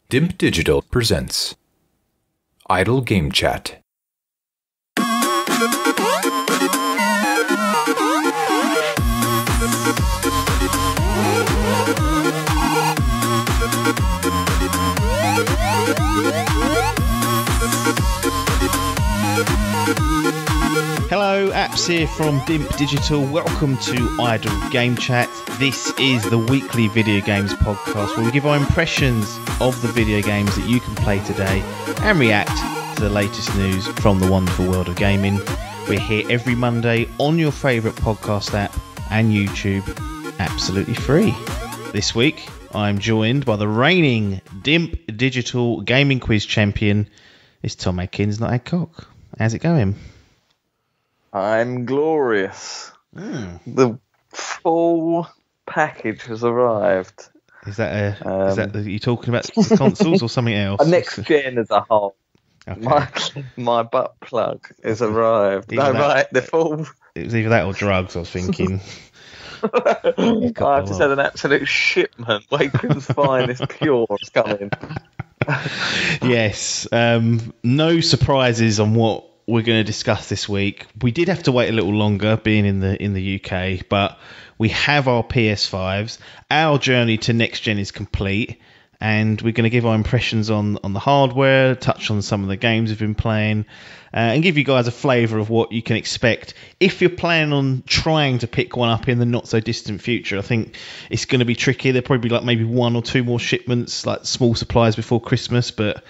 Dimp Digital presents Idle Game Chat. Hello, Apps here from Dimp Digital. Welcome to Idle Game Chat. This is the weekly video games podcast where we give our impressions of the video games that you can play today and react to the latest news from the wonderful world of gaming. We're here every Monday on your favourite podcast app and YouTube, absolutely free. This week, I'm joined by the reigning Dimp Digital Gaming Quiz champion. It's Tom Adkins, not Adcock. How's it going? I'm glorious. The full package has arrived. Is that are you talking about the consoles or something else? A next gen as a whole. Okay. My butt plug has arrived. The full. It was either that or drugs, I was thinking. I've just had an absolute shipment. Waken's finest pure is coming. Yes. No surprises on what we're going to discuss this week. We did have to wait a little longer, being in the UK, but we have our PS5s. Our journey to next gen is complete, and we're going to give our impressions on the hardware, touch on some of the games we've been playing, and give you guys a flavour of what you can expect if you're planning on trying to pick one up in the not so distant future. I think it's going to be tricky. There'll probably be maybe one or two more shipments, like small supplies before Christmas, but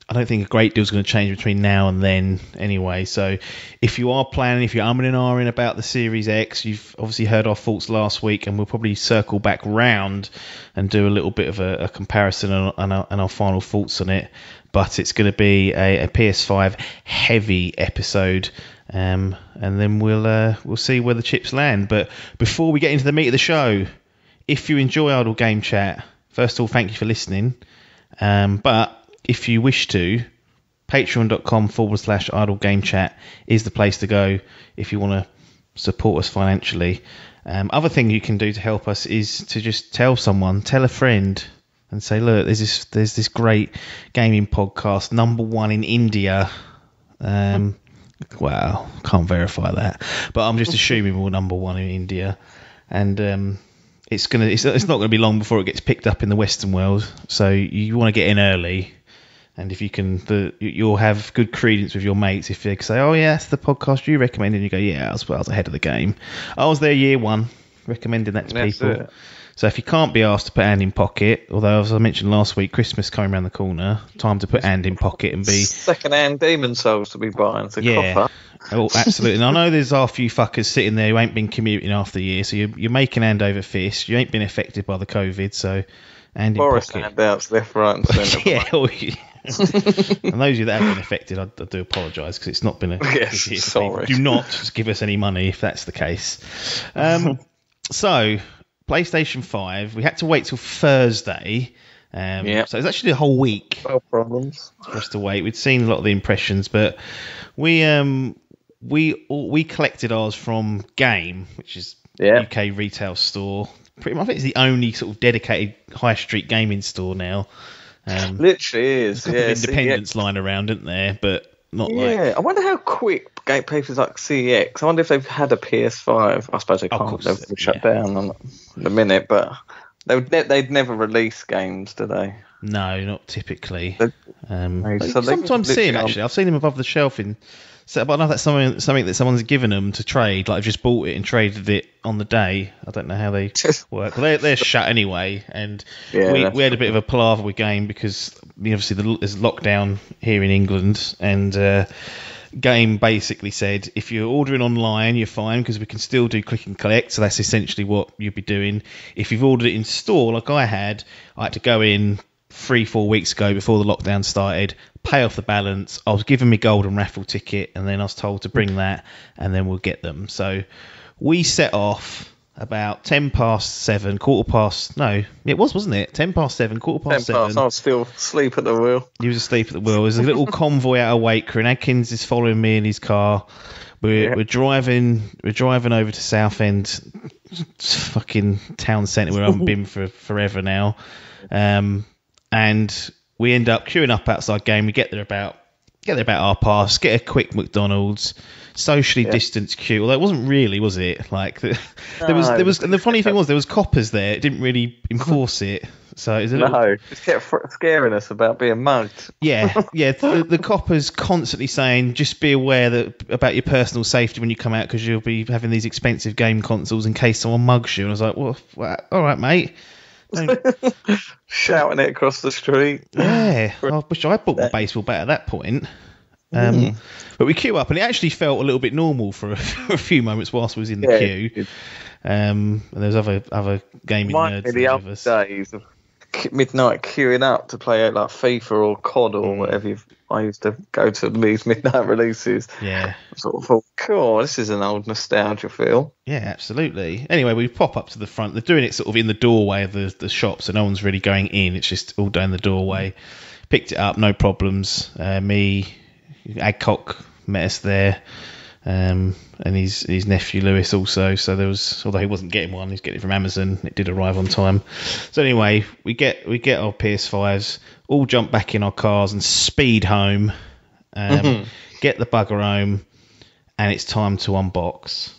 I don't think a great deal is going to change between now and then anyway. So if you are planning, if you're umming and ahhing about the Series X, you've obviously heard our thoughts last week, and we'll probably circle back round and do a little bit of a comparison and our final thoughts on it. But it's going to be a PS5 heavy episode, and then we'll see where the chips land. But before we get into the meat of the show, if you enjoy Idle Game Chat, first of all, thank you for listening. But if you wish to, patreon.com/Idle Game Chat is the place to go if you want to support us financially. Other thing you can do to help us is to just tell a friend, and say, look, there's this great gaming podcast, number one in India. Well, can't verify that, but I'm just assuming we're number one in India, and it's not gonna be long before it gets picked up in the Western world. So you want to get in early. And if you can, you'll have good credence with your mates if they say, "Oh yeah, that's the podcast you recommended." And you go, "Yeah, I was ahead of the game. I was there year one, recommending that to people." So if you can't be asked to put hand in pocket, although as I mentioned last week, Christmas coming around the corner, time to put hand in pocket and be second-hand Demon Souls to be buying. Yeah, oh, absolutely. And I know there's a few fuckers sitting there who ain't been commuting after the year, so you're making hand over fist. You ain't been affected by the COVID, so hand in Boris pocket. handouts left, right, and centre. Yeah. And those of you that have been affected, I do apologise, because it's not been a yes, sorry. Do not give us any money if that's the case. So PlayStation 5, we had to wait till Thursday. So it's actually a whole week. No problems for us to wait. We'd seen a lot of the impressions, but we collected ours from Game, which is UK retail store. Pretty much, I think it's the only sort of dedicated high street gaming store now. Literally is. There's independents lying around, isn't there? But not like. Yeah, I wonder how quick gate places like CX. I wonder if they've had a PS5. I suppose they can't. They've shut down in a minute, but they'd never release games, do they? No, not typically. So sometimes see them actually. I've seen them above the shelf in. So, but I know that's something that someone's given them to trade. Like, I've just bought it and traded it on the day. I don't know how they work. Well, they're shut anyway. And we had a bit of a palaver with Game because obviously there's lockdown here in England, and Game basically said if you're ordering online, you're fine because we can still do click and collect. So that's essentially what you'd be doing. If you've ordered it in store, like I had to go in 3-4 weeks ago before the lockdown started, pay off the balance. I was given my golden raffle ticket, and then I was told to bring that, and then we'll get them. So we set off about 7:10, wasn't it? 7:10, 7:15. I was still asleep at the wheel. You was asleep at the wheel. There's a little convoy out of Wakeford, and Adkins is following me in his car. We're driving over to Southend, fucking town centre where I haven't been for forever now. and we end up queuing up outside game. We get there about 1:30, get a quick McDonald's, socially distanced queue. Although it wasn't really, was it? Like there was, and the funny thing was there was coppers there. It didn't really enforce it, so it was a little... just kept scaring us about being mugged. Yeah. The coppers constantly saying, just be aware about your personal safety when you come out, because you'll be having these expensive game consoles in case someone mugs you. And I was like, well, all right, mate. Shouting it across the street. Yeah, I wish I bought my baseball bat at that point. But we queue up, and it actually felt a little bit normal for a few moments whilst we was in the queue. And there's other gaming nerds. The other days of midnight queuing up to play like FIFA or COD or whatever. I used to go to these midnight releases. Yeah. Sort of thought, cool, this is an old nostalgia feel. Yeah, absolutely. Anyway, we pop up to the front. They're doing it sort of in the doorway of the shop, so no one's really going in. It's just all down the doorway. Picked it up, no problems. Adcock met us there. And his nephew Lewis also. So there was, although he wasn't getting one, he's getting it from Amazon. It did arrive on time. So anyway, we get our PS5s, all jump back in our cars and speed home. Get the bugger home, and it's time to unbox.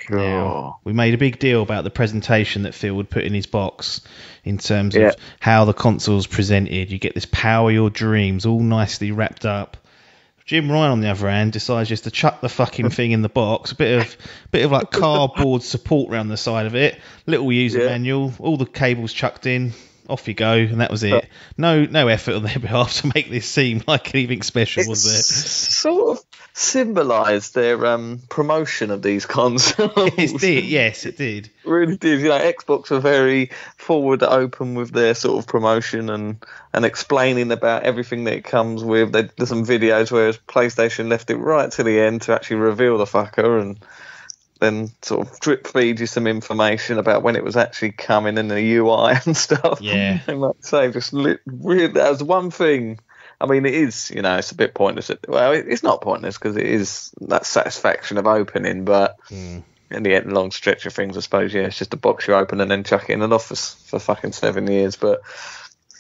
Cool. Now, we made a big deal about the presentation that Phil would put in his box in terms of how the console's presented. You get this Power Your Dreams all nicely wrapped up. Jim Ryan, on the other hand, decides just to chuck the fucking thing in the box. A bit of like cardboard support around the side of it. Little user manual. All the cables chucked in. Off you go, and that was it. No effort on their behalf to make this seem like anything special, was there? Sort of symbolised their promotion of these consoles. It did. Yes, it did. Really did. You know, Xbox were very forward open with their sort of promotion and explaining about everything that it comes with. There's some videos where PlayStation left it right to the end to actually reveal the fucker, and then sort of drip feed you some information about when it was actually coming and the UI and stuff. Yeah. And like I say, really, that was one thing. I mean, it is, it's a bit pointless. Well, it's not pointless because it is that satisfaction of opening, but in the end, long stretch of things, I suppose, it's just a box you open and then chuck it in an office for fucking 7 years. But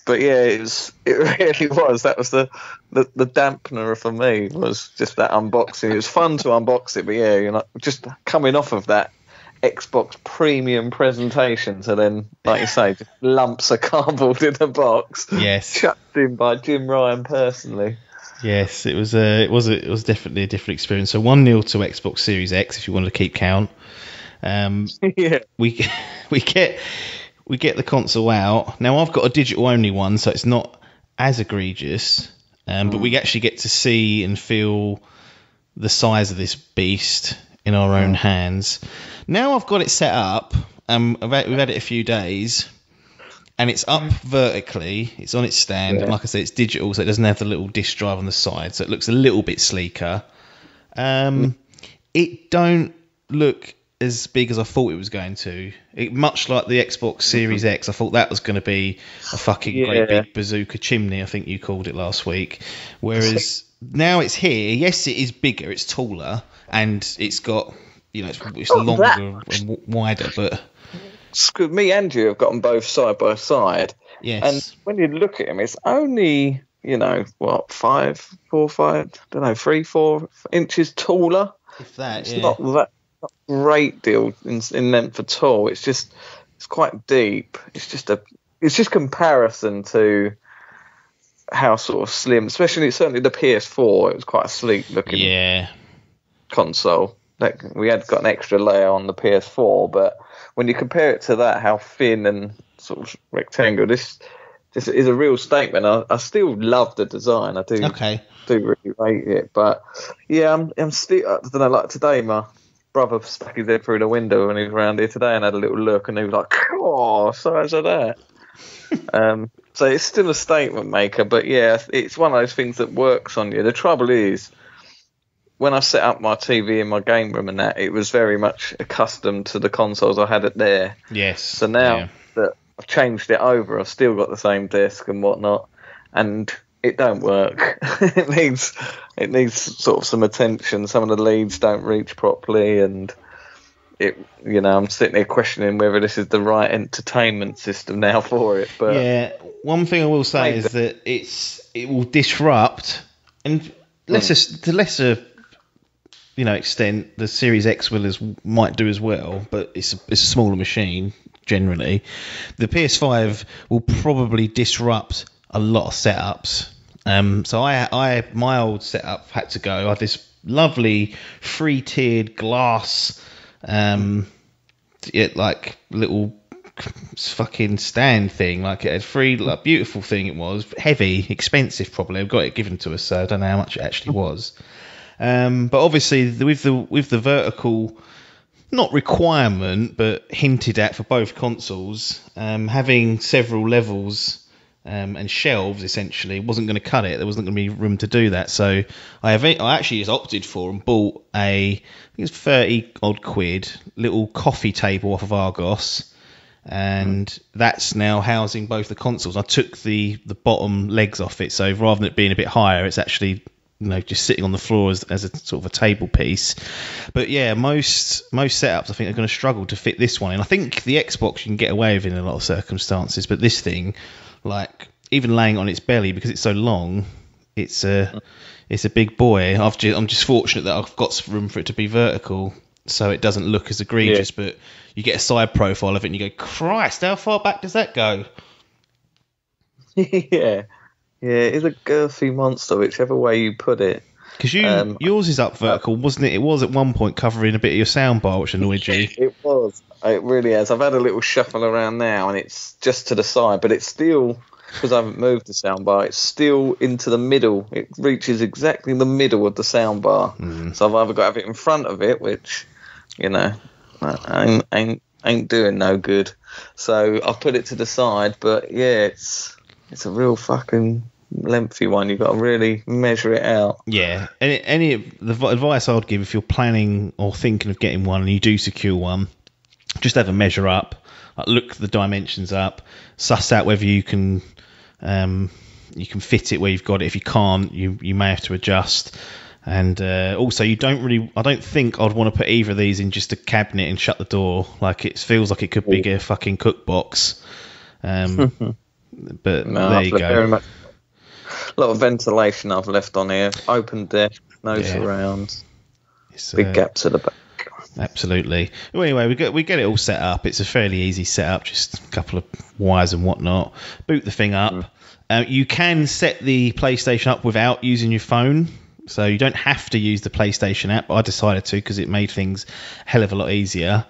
yeah, it really was. That was the dampener for me, was just that unboxing. It was fun to unbox it, but just coming off of that Xbox premium presentation to then, like you say, just lumps of cardboard in a box. Yes. Chucked in by Jim Ryan personally. Yes, it was definitely a different experience. So 1-0 to Xbox Series X, if you wanted to keep count. We get the console out. Now, I've got a digital-only one, so it's not as egregious. But we actually get to see and feel the size of this beast in our own hands. Now I've got it set up. We've had it a few days. And it's up vertically. It's on its stand. And like I said, it's digital, so it doesn't have the little disc drive on the side. So it looks a little bit sleeker. It don't look as big as I thought it was going to. Much like the Xbox Series X, I thought that was going to be a fucking great big bazooka chimney, I think you called it last week. Whereas now it's here. Yes, it is bigger, it's taller, and it's got, it's longer and wider. But me and you have got them both side by side. Yes. And when you look at them, it's only, 3, 4 inches taller. If that, it's not that great deal in length at all. It's quite deep. It's just comparison to how sort of slim, especially certainly the PS4. It was quite a sleek looking console. Like, we had got an extra layer on the PS4, but when you compare it to that, how thin and sort of rectangular, this is a real statement. I still love the design. I do really rate it, but I'm still, I don't know, like today my brother stuck his head through the window when he was around here today and had a little look, and he was like, "Oh, size of that." So it's still a statement maker, but it's one of those things that works on you. The trouble is, when I set up my TV in my game room and that, it was very much accustomed to the consoles I had it there. Yes. So now that I've changed it over, I've still got the same desk and whatnot, and it don't work. It needs sort of some attention. Some of the leads don't reach properly, and I'm sitting there questioning whether this is the right entertainment system now for it. But yeah, one thing I will say is that it will disrupt, and to lesser extent, the Series X might do as well, but it's a smaller machine generally. The PS5 will probably disrupt a lot of setups. So my old setup had to go. I had this lovely 3-tiered glass, like little fucking stand thing. Like it had beautiful thing. It was heavy, expensive. Probably I've got it given to us, so I don't know how much it actually was. But obviously with the vertical, not requirement, but hinted at for both consoles, having several levels and shelves essentially wasn't going to cut it. There wasn't going to be room to do that. So I actually just opted for and bought I think it's 30 odd quid little coffee table off of Argos, and that's now housing both the consoles. I took the bottom legs off it, so rather than it being a bit higher, it's actually just sitting on the floor as a sort of a table piece. But yeah, most setups I think are going to struggle to fit this one in. I think the Xbox you can get away with in a lot of circumstances, but this thing, like even laying on its belly because it's so long, it's a big boy. I'm just fortunate that I've got room for it to be vertical, so it doesn't look as egregious. Yeah. But you get a side profile of it, and you go, Christ, how far back does that go? Yeah. Yeah, it's a girthy monster, whichever way you put it. Because yours is up vertical, wasn't it? It was at one point covering a bit of your soundbar, which annoyed you. It was. It really has. I've had a little shuffle around now, and it's just to the side, but it's still, because I haven't moved the soundbar, it's still into the middle. It reaches exactly the middle of the soundbar. So I've either got to have it in front of it, which, ain't doing no good. So I've put it to the side, but yeah, it's a real fucking lengthy one. You've got to really measure it out. Yeah. The advice I would give if you're planning or thinking of getting one and you do secure one, just have a measure up, look the dimensions up, suss out whether you can fit it where you've got it. If you can't, you may have to adjust. And also, I don't think I'd want to put either of these in just a cabinet and shut the door. Like it feels like it could be a fucking cook box. But no, there you go. A lot of ventilation I've left on here. Open deck, no surrounds. Big gaps at the back. Absolutely. Well, anyway, we get it all set up. It's a fairly easy setup, just a couple of wires and whatnot. Boot the thing up. You can set the PlayStation up without using your phone, so you don't have to use the PlayStation app. I decided to because it made things a hell of a lot easier.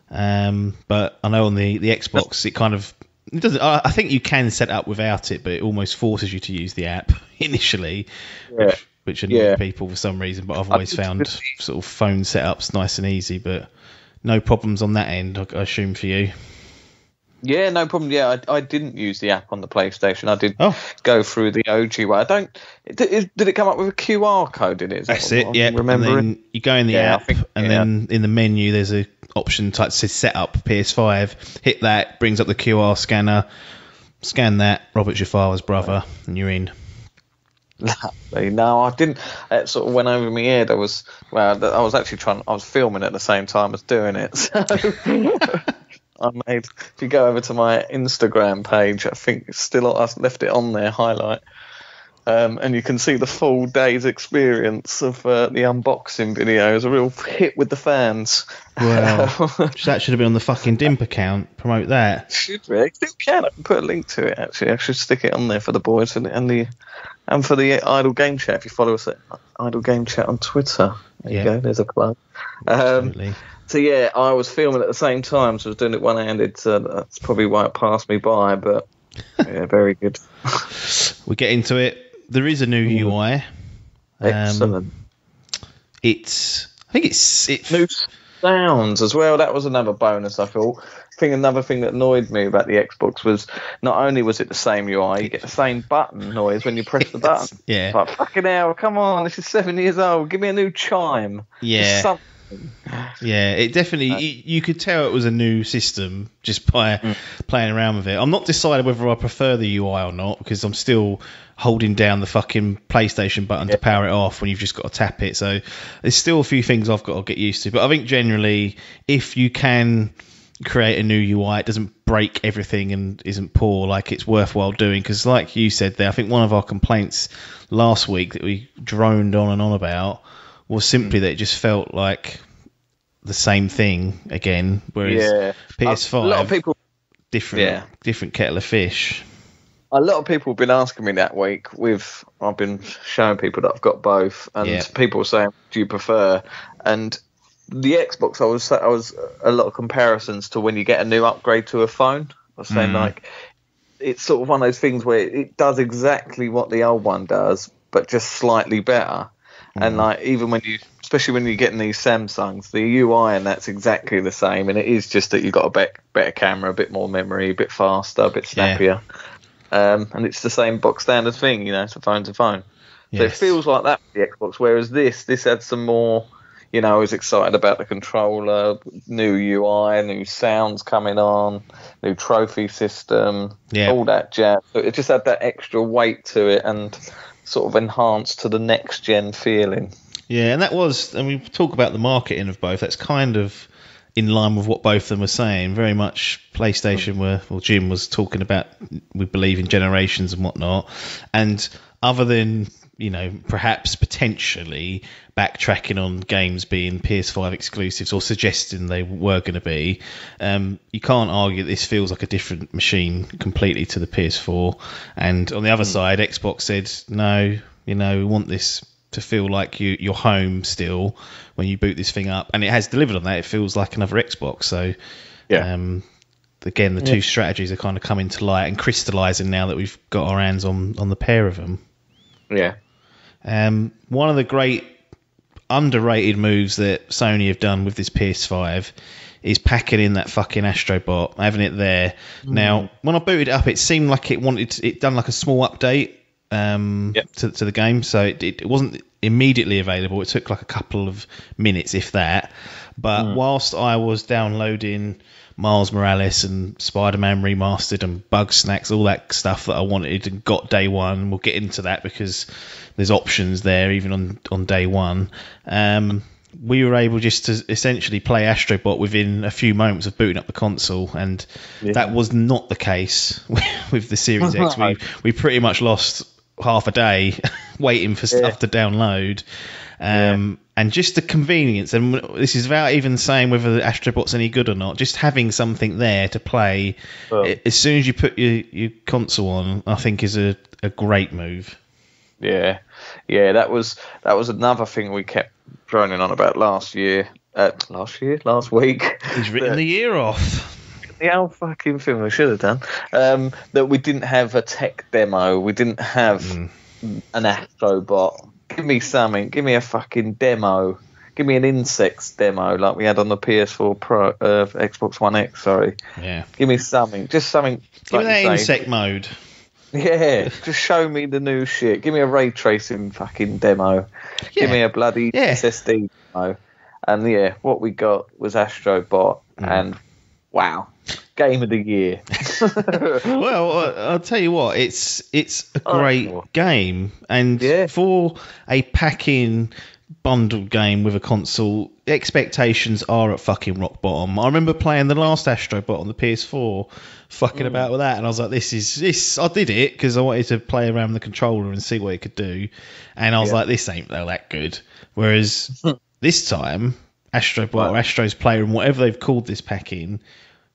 But I know on the Xbox, it doesn't. I think you can set up without it, but it almost forces you to use the app initially, which annoys people for some reason. But I've always found sort of phone setups nice and easy, but no problems on that end, I assume, for you. Yeah, no problem. Yeah, I didn't use the app on the PlayStation. I did go through the OG way. Did it come up with a QR code in it? That's it. Yeah. Remember? And then you go in the app, and then in the menu there's a option that says set up PS5. Hit that, brings up the QR scanner. Scan that. Robert's your father's brother, and you're in. No, I didn't. It sort of went over my head. I was filming at the same time as doing it. So if you go over to my Instagram page, I think I've left it on there, highlight. And you can see the full day's experience of the unboxing video. It was a real hit with the fans. Wow. That should have been on the fucking Dimp account. Promote that. Should be. I still can. I can put a link to it, actually. I should stick it on there for the boys and for the Idle Game Chat. If you follow us at Idle Game Chat on Twitter. There you go. There's a plug. Absolutely. So yeah, I was filming at the same time, so I was doing it one-handed. So that's probably why it passed me by. But yeah, very good. We get into it. There is a new UI. Excellent. I think it's new sounds as well. That was another bonus, I thought. Another thing that annoyed me about the Xbox was not only was it the same UI, you get the same button noise when you press the button. Yeah. It's like, fucking hell, come on, this is 7 years old. Give me a new chime. Yeah. Yeah, it definitely. You could tell it was a new system just by playing around with it. I'm not decided whether I prefer the UI or not because I'm still holding down the fucking PlayStation button to power it off when you've just got to tap it. So there's still a few things I've got to get used to. But I think generally, if you can create a new UI, it doesn't break everything and isn't poor, like it's worthwhile doing. Because like you said there, I think one of our complaints last week that we droned on and on about was simply that it just felt like the same thing again, whereas PS5, a lot of people, different kettle of fish. A lot of people have been asking me that week. I've been showing people that I've got both, and people saying, "Do you prefer?" And the Xbox, I was a lot of comparisons to when you get a new upgrade to a phone. I was saying like it's sort of one of those things where it does exactly what the old one does, but just slightly better. And like even especially when you're getting these Samsungs, the UI and that's exactly the same, and it is just that you've got a better camera, a bit more memory, a bit faster, a bit snappier, and it's the same box standard thing, it's a phone to phone. So it feels like that with the Xbox, whereas this had some more. I was excited about the controller, new UI, new sounds coming on, new trophy system, all that jazz. So it just had that extra weight to it and sort of enhanced to the next gen feeling. Yeah, and that was, and we talk about the marketing of both, that's kind of in line with what both of them were saying. Very much PlayStation Jim was talking about, we believe in generations and whatnot. And other than, perhaps potentially backtracking on games being PS5 exclusives or suggesting they were going to be, you can't argue that this feels like a different machine completely to the PS4. And on the other side, Xbox said, no, we want this to feel like you're home still when you boot this thing up. And it has delivered on that. It feels like another Xbox. So, again, the two strategies are kind of coming to light and crystallising now that we've got our hands on the pair of them. Yeah. One of the great underrated moves that Sony have done with this PS5 is packing in that fucking Astrobot, having it there. Now, when I booted it up, it seemed like it done like a small update to the game, so it wasn't immediately available. It took like a couple of minutes, if that. But whilst I was downloading Miles Morales and Spider-Man Remastered and Bug Snacks, all that stuff that I wanted and got day one, we'll get into that because there's options there even on day one. We were able just to essentially play Astrobot within a few moments of booting up the console, and that was not the case with the Series X. We pretty much lost half a day waiting for stuff to download. And just the convenience, and this is without even saying whether the Astrobot's any good or not, just having something there to play as soon as you put your console on, I think is a great move. Yeah, that was another thing we kept droning on about last week. He's written the year off. The old fucking thing we should have done. That we didn't have a tech demo. We didn't have an Astrobot. Give me something. Give me a fucking demo. Give me an insects demo like we had on the PS4 Pro, Xbox One X. Sorry. Yeah. Give me something. Just something. Give me that insect mode. Yeah. Just show me the new shit. Give me a ray tracing fucking demo. Yeah. Give me a bloody SSD demo. And what we got was Astrobot, and wow. Game of the year. Well, I'll tell you what, it's a great game, and for a pack-in bundled game with a console, expectations are at fucking rock bottom. I remember playing the last Astrobot on the PS4, fucking about with that, and I was like, this. I did it because I wanted to play around with the controller and see what it could do, and I was like, this ain't that good. Whereas this time, Astrobot or Astro's Playroom, whatever they've called this pack-in,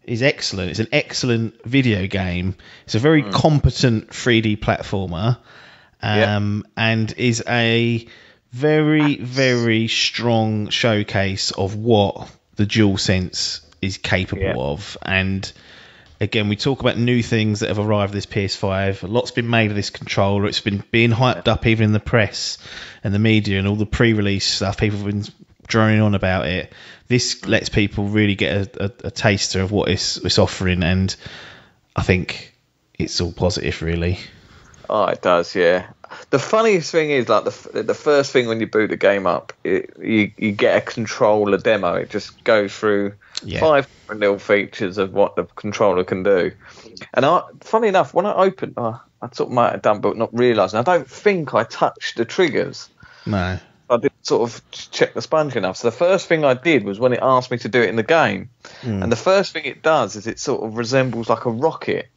is excellent. It's an excellent video game. It's a very competent 3D platformer, and is a very, very strong showcase of what the DualSense is capable of. And again, we talk about new things that have arrived with this PS5. A lot's been made of this controller. It's been being hyped up even in the press and the media and all the pre-release stuff. People have been droning on about it. This lets people really get a taster of what it's offering, and I think it's all positive, really. Oh, it does, yeah. The funniest thing is, like, the first thing when you boot the game up, you get a controller demo. It just goes through 5 different little features of what the controller can do. And funny enough, when I opened, I sort of might have done, but not realising. I don't think I touched the triggers. No. I didn't sort of check the sponge enough. So the first thing I did was when it asked me to do it in the game. And the first thing it does is it sort of resembles like a rocket.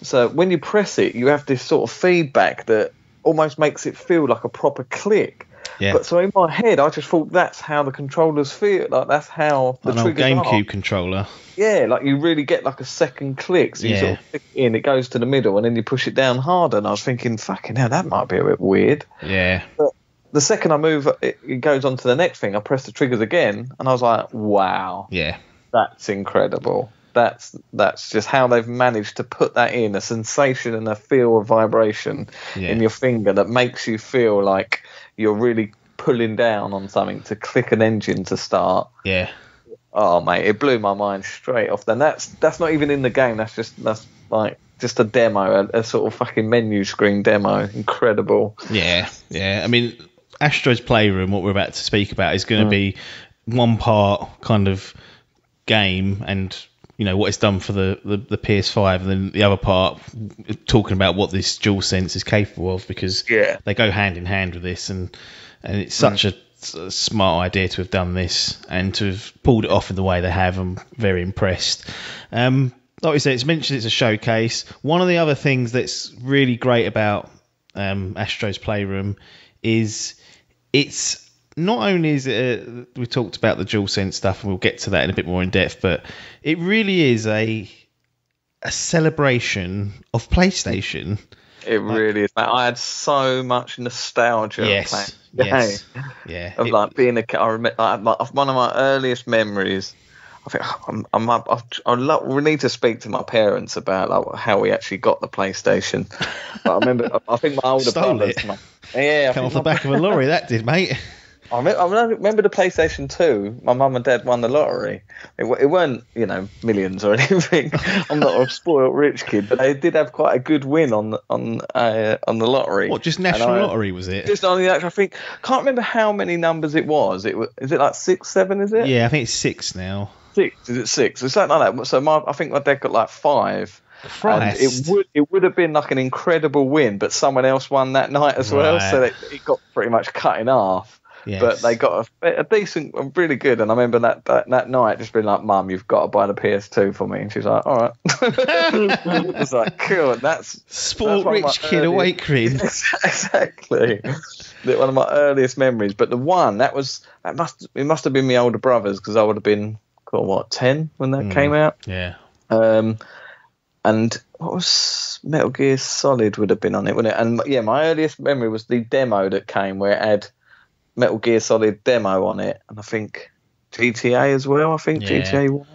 So when you press it, you have this sort of feedback that almost makes it feel like a proper click. Yeah. But so in my head, I just thought that's how the controllers feel. Like, that's how the triggers GameCube are. controller. Yeah, like you really get like a second click. So you sort of click it in, it goes to the middle, and then you push it down harder. And I was thinking, fucking hell, that might be a bit weird. Yeah. But the second I move, it goes on to the next thing. I press the triggers again, and I was like, wow. Yeah. That's incredible. That's just how they've managed to put that in, a sensation and a feel of vibration in your finger that makes you feel like you're really pulling down on something to click an engine to start. Yeah. Oh, mate, it blew my mind straight off. Then that's not even in the game. That's like just a demo, a sort of fucking menu screen demo. Incredible. Yeah, yeah. I mean, Astro's Playroom, what we're about to speak about, is going to be one part kind of game and, you know, what it's done for the PS5, and then the other part talking about what this DualSense is capable of, because they go hand in hand with this, and it's such a smart idea to have done this and to have pulled it off in the way they have. I'm very impressed. Like we said, it's mentioned it's a showcase. One of the other things that's really great about Astro's Playroom is it's not only is it we talked about the DualSense stuff, and we'll get to that in a bit more in depth, but it really is a celebration of PlayStation. It really is. I had so much nostalgia. Yes. Yeah. Of like being a kid. I remember one of my earliest memories. I think we need to speak to my parents about like how we actually got the PlayStation. But I remember, I think my older brother came off the back of a lorry. That did, mate. I remember the PlayStation 2. My mum and dad won the lottery. It weren't, you know, millions or anything. I'm not a spoiled rich kid, but they did have quite a good win on the lottery. What, just national lottery was it? Just on the actual. I can't remember how many numbers it was. Is it like 6, 7? Is it? Yeah, I think it's 6 now. 6? Is it 6? It's something like that. So I think my dad got like 5. Christ. And it would have been like an incredible win, but someone else won that night as well, so it got pretty much cut in half. Yes. But they got a decent, really good. And I remember that night just being like, "Mum, you've got to buy the PS2 for me." And she's like, "All right." It's like, cool. That's spoiled rich kid awakening. Exactly. One of my earliest memories. But the one it must have been my older brothers, because I would have been 10 when that came out. Yeah. And what was Metal Gear Solid would have been on it, wouldn't it? And yeah, my earliest memory was the demo that came where it had Metal Gear Solid demo on it, and I think GTA as well. I think GTA 1,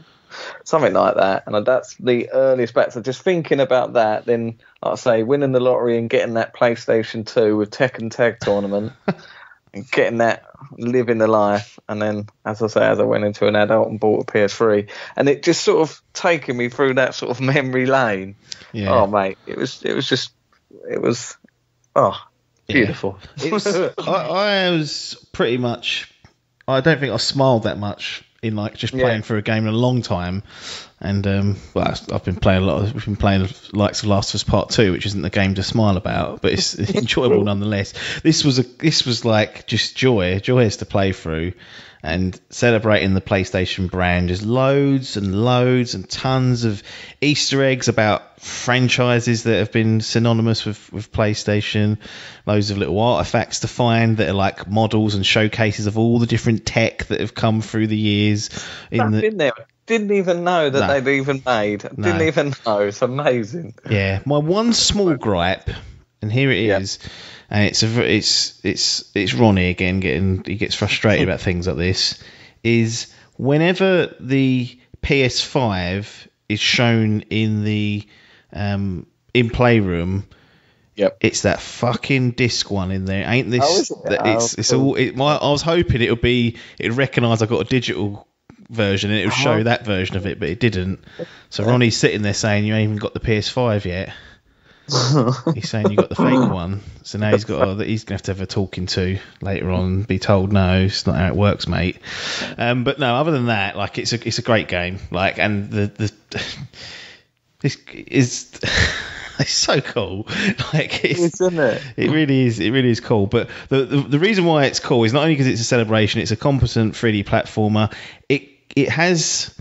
something like that. And that's the earliest back. So just thinking about that, then like I say, winning the lottery and getting that PlayStation 2 with Tekken Tag Tournament, and getting that, living the life. And then, as I say, as I went into an adult and bought a PS3, and it just sort of taken me through that sort of memory lane. Yeah. Oh mate, it was beautiful. I was pretty much. I don't think I smiled that much in like just playing through a game in a long time, and I've been playing a lot. We've been playing likes of Last of Us Part 2, which isn't the game to smile about, but it's enjoyable nonetheless. This was like just joyous to play through. And celebrating the PlayStation brand. There's loads and loads and tons of Easter eggs about franchises that have been synonymous with PlayStation. Loads of little artifacts to find that are like models and showcases of all the different tech that have come through the years. In there. Didn't even know that they'd even made. Didn't even know. It's amazing. Yeah. My one small gripe, and here it is. And it's Ronnie again. He gets frustrated about things like this. Is whenever the PS5 is shown in the in Playroom, it's that fucking disc one in there. Ain't this? It's all. I was hoping it'd recognise I got a digital version and it would show that version of it, but it didn't. So Ronnie's sitting there saying, "You ain't even got the PS5 yet." He's saying you got the fake one, so now he's gonna have to have a talking to later on and be told no, it's not how it works, mate. But no, other than that, like it's a great game. Like, and the this is it's so cool. Like isn't it? It really is. It really is cool. But the reason why it's cool is not only because it's a celebration. It's a competent 3D platformer. It has.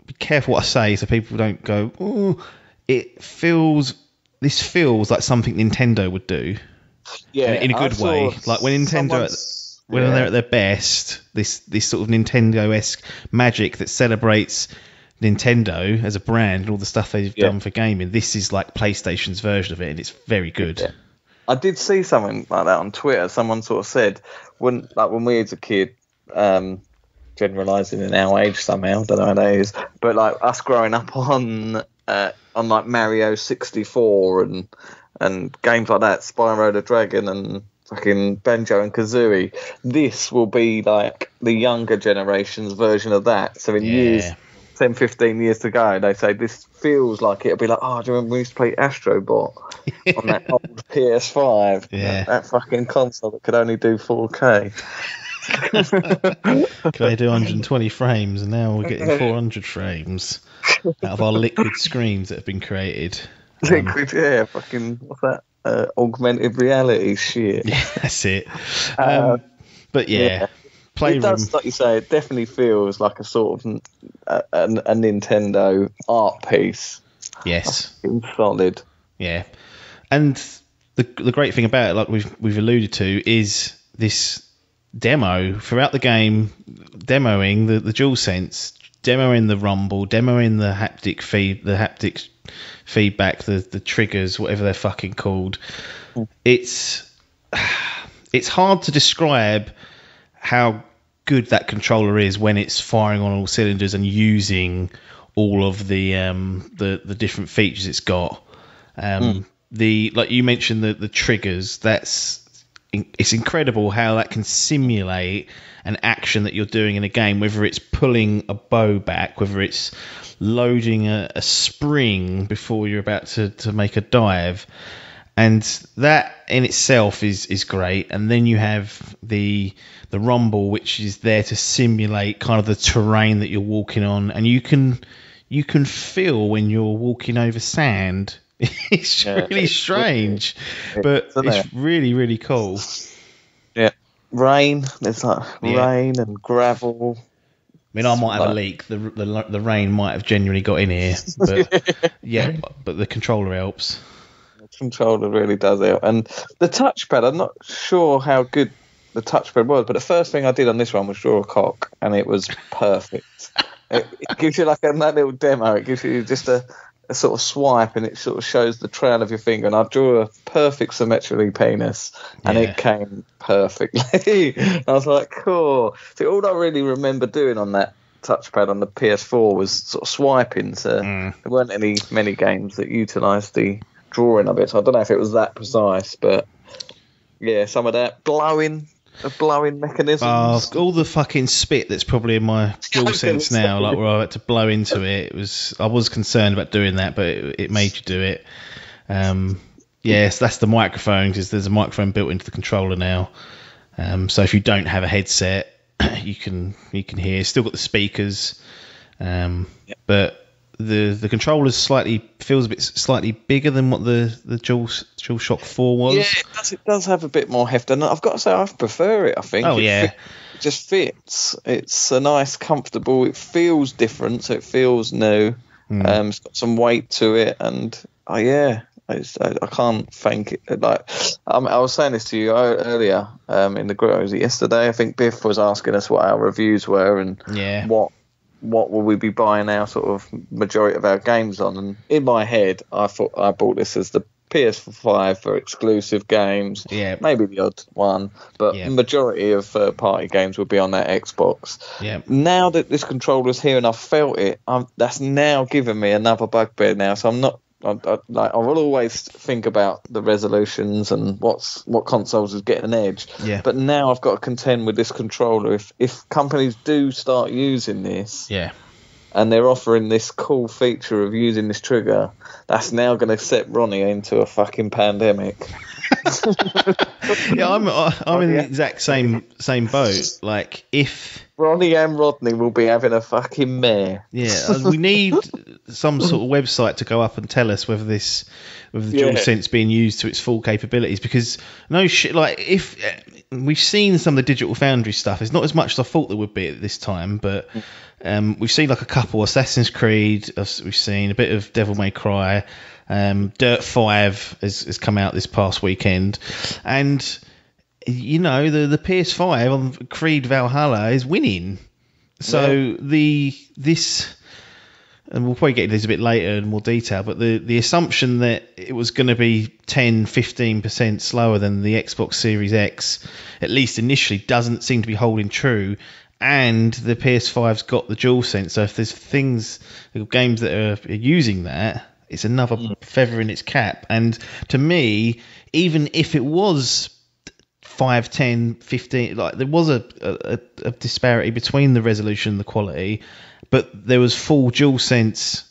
Be careful what I say, so people don't go. Oh, this feels like something Nintendo would do. Yeah, in a good way. Like when Nintendo, when they're at their best, this sort of Nintendo-esque magic that celebrates Nintendo as a brand and all the stuff they've done for gaming. This is like PlayStation's version of it, and it's very good. Yeah. I did see something like that on Twitter. Someone sort of said when we as a kid, generalising in our age somehow, don't know how that is, but like us growing up on like Mario 64 and games like that, Spyro the Dragon and fucking Banjo and Kazooie, this will be like the younger generation's version of that. So in years, 10, 15 years to go, they say this feels like it'll be like, oh, do you remember we used to play Astro Bot on that old PS5? Yeah. That fucking console that could only do 4K. Could they do 120 frames, and now we're getting 400 frames out of our liquid screens that have been created. Liquid, fucking, what's that? Augmented reality shit. Yeah, that's it. But Playroom. It does, like you say, it definitely feels like a sort of a Nintendo art piece. Yes. Solid. Yeah. And the great thing about it, like we've alluded to, is this demo throughout the game, demoing the DualSense, demoing the rumble, demoing the haptic feedback, the triggers, whatever they're fucking called. It's hard to describe how good that controller is when it's firing on all cylinders and using all of the different features it's got. Like you mentioned, the triggers. It's incredible how that can simulate an action that you're doing in a game, whether it's pulling a bow back, whether it's loading a spring before you're about to make a dive. And that in itself is great. And then you have the rumble, which is there to simulate kind of the terrain that you're walking on, and you can feel when you're walking over sand. It's really strange, but it's really, really cool. Yeah, rain. There's like rain and gravel. I mean, I might have a leak. The rain might have genuinely got in here, but but the controller helps. The controller really does help, and the touchpad. I'm not sure how good the touchpad was, but the first thing I did on this one was draw a cock, and it was perfect. it gives you like that little demo. It gives you just a sort of swipe, and it sort of shows the trail of your finger, and I drew a perfect symmetrically penis, and it came perfectly. I was like, cool. So all I really remember doing on that touchpad on the PS4 was sort of swiping, so there weren't many games that utilised the drawing of it, so I don't know if it was that precise, but some of that blowing mechanisms. All the fucking spit that's probably in my DualSense now, like where I had to blow into it. I was concerned about doing that, but it made you do it. Yes, that's the microphone, because there's a microphone built into the controller now. So if you don't have a headset, you can hear. It's still got the speakers, but the controller feels a bit slightly bigger than what the DualShock 4 was. Yeah, it does have a bit more heft, and I've got to say I prefer it. I think. It just fits. It's a nice, comfortable. It feels different, so it feels new. It's got some weight to it, and I can't thank it. Like I was saying this to you earlier in the group. Was it yesterday? I think Biff was asking us what our reviews were and what will we be buying our sort of majority of our games on. And in my head, I thought I bought this as the PS5 for exclusive games. Yeah, maybe the odd one, but the majority of third-party games will be on that Xbox. Yeah. Now that this controller's here and I've felt it, that's now given me another bugbear now. So I'm not. I will always think about the resolutions and what consoles is getting an edge. Yeah. But now I've got to contend with this controller. If companies do start using this, and they're offering this cool feature of using this trigger that's now going to set Ronnie into a fucking pandemic. Yeah, I'm in the exact same boat. Like, if Ronnie and Rodney will be having a fucking mare. Yeah, we need some sort of website to go up and tell us whether the DualSense being used to its full capabilities. Because no shit, like, if we've seen some of the Digital Foundry stuff, it's not as much as I thought there would be at this time, but we've seen like a couple Assassin's Creed, we've seen a bit of Devil May Cry, Dirt 5 has come out this past weekend, and you know, the PS5 on Creed Valhalla is winning. So this, and we'll probably get into this a bit later in more detail, but the assumption that it was going to be 10-15% slower than the Xbox Series X, at least initially, doesn't seem to be holding true. And the PS5's got the DualSense, so if there's games that are using that, it's another feather in its cap. And to me, even if it was 5, 10, 15, like, there was a disparity between the resolution and the quality, but there was full DualSense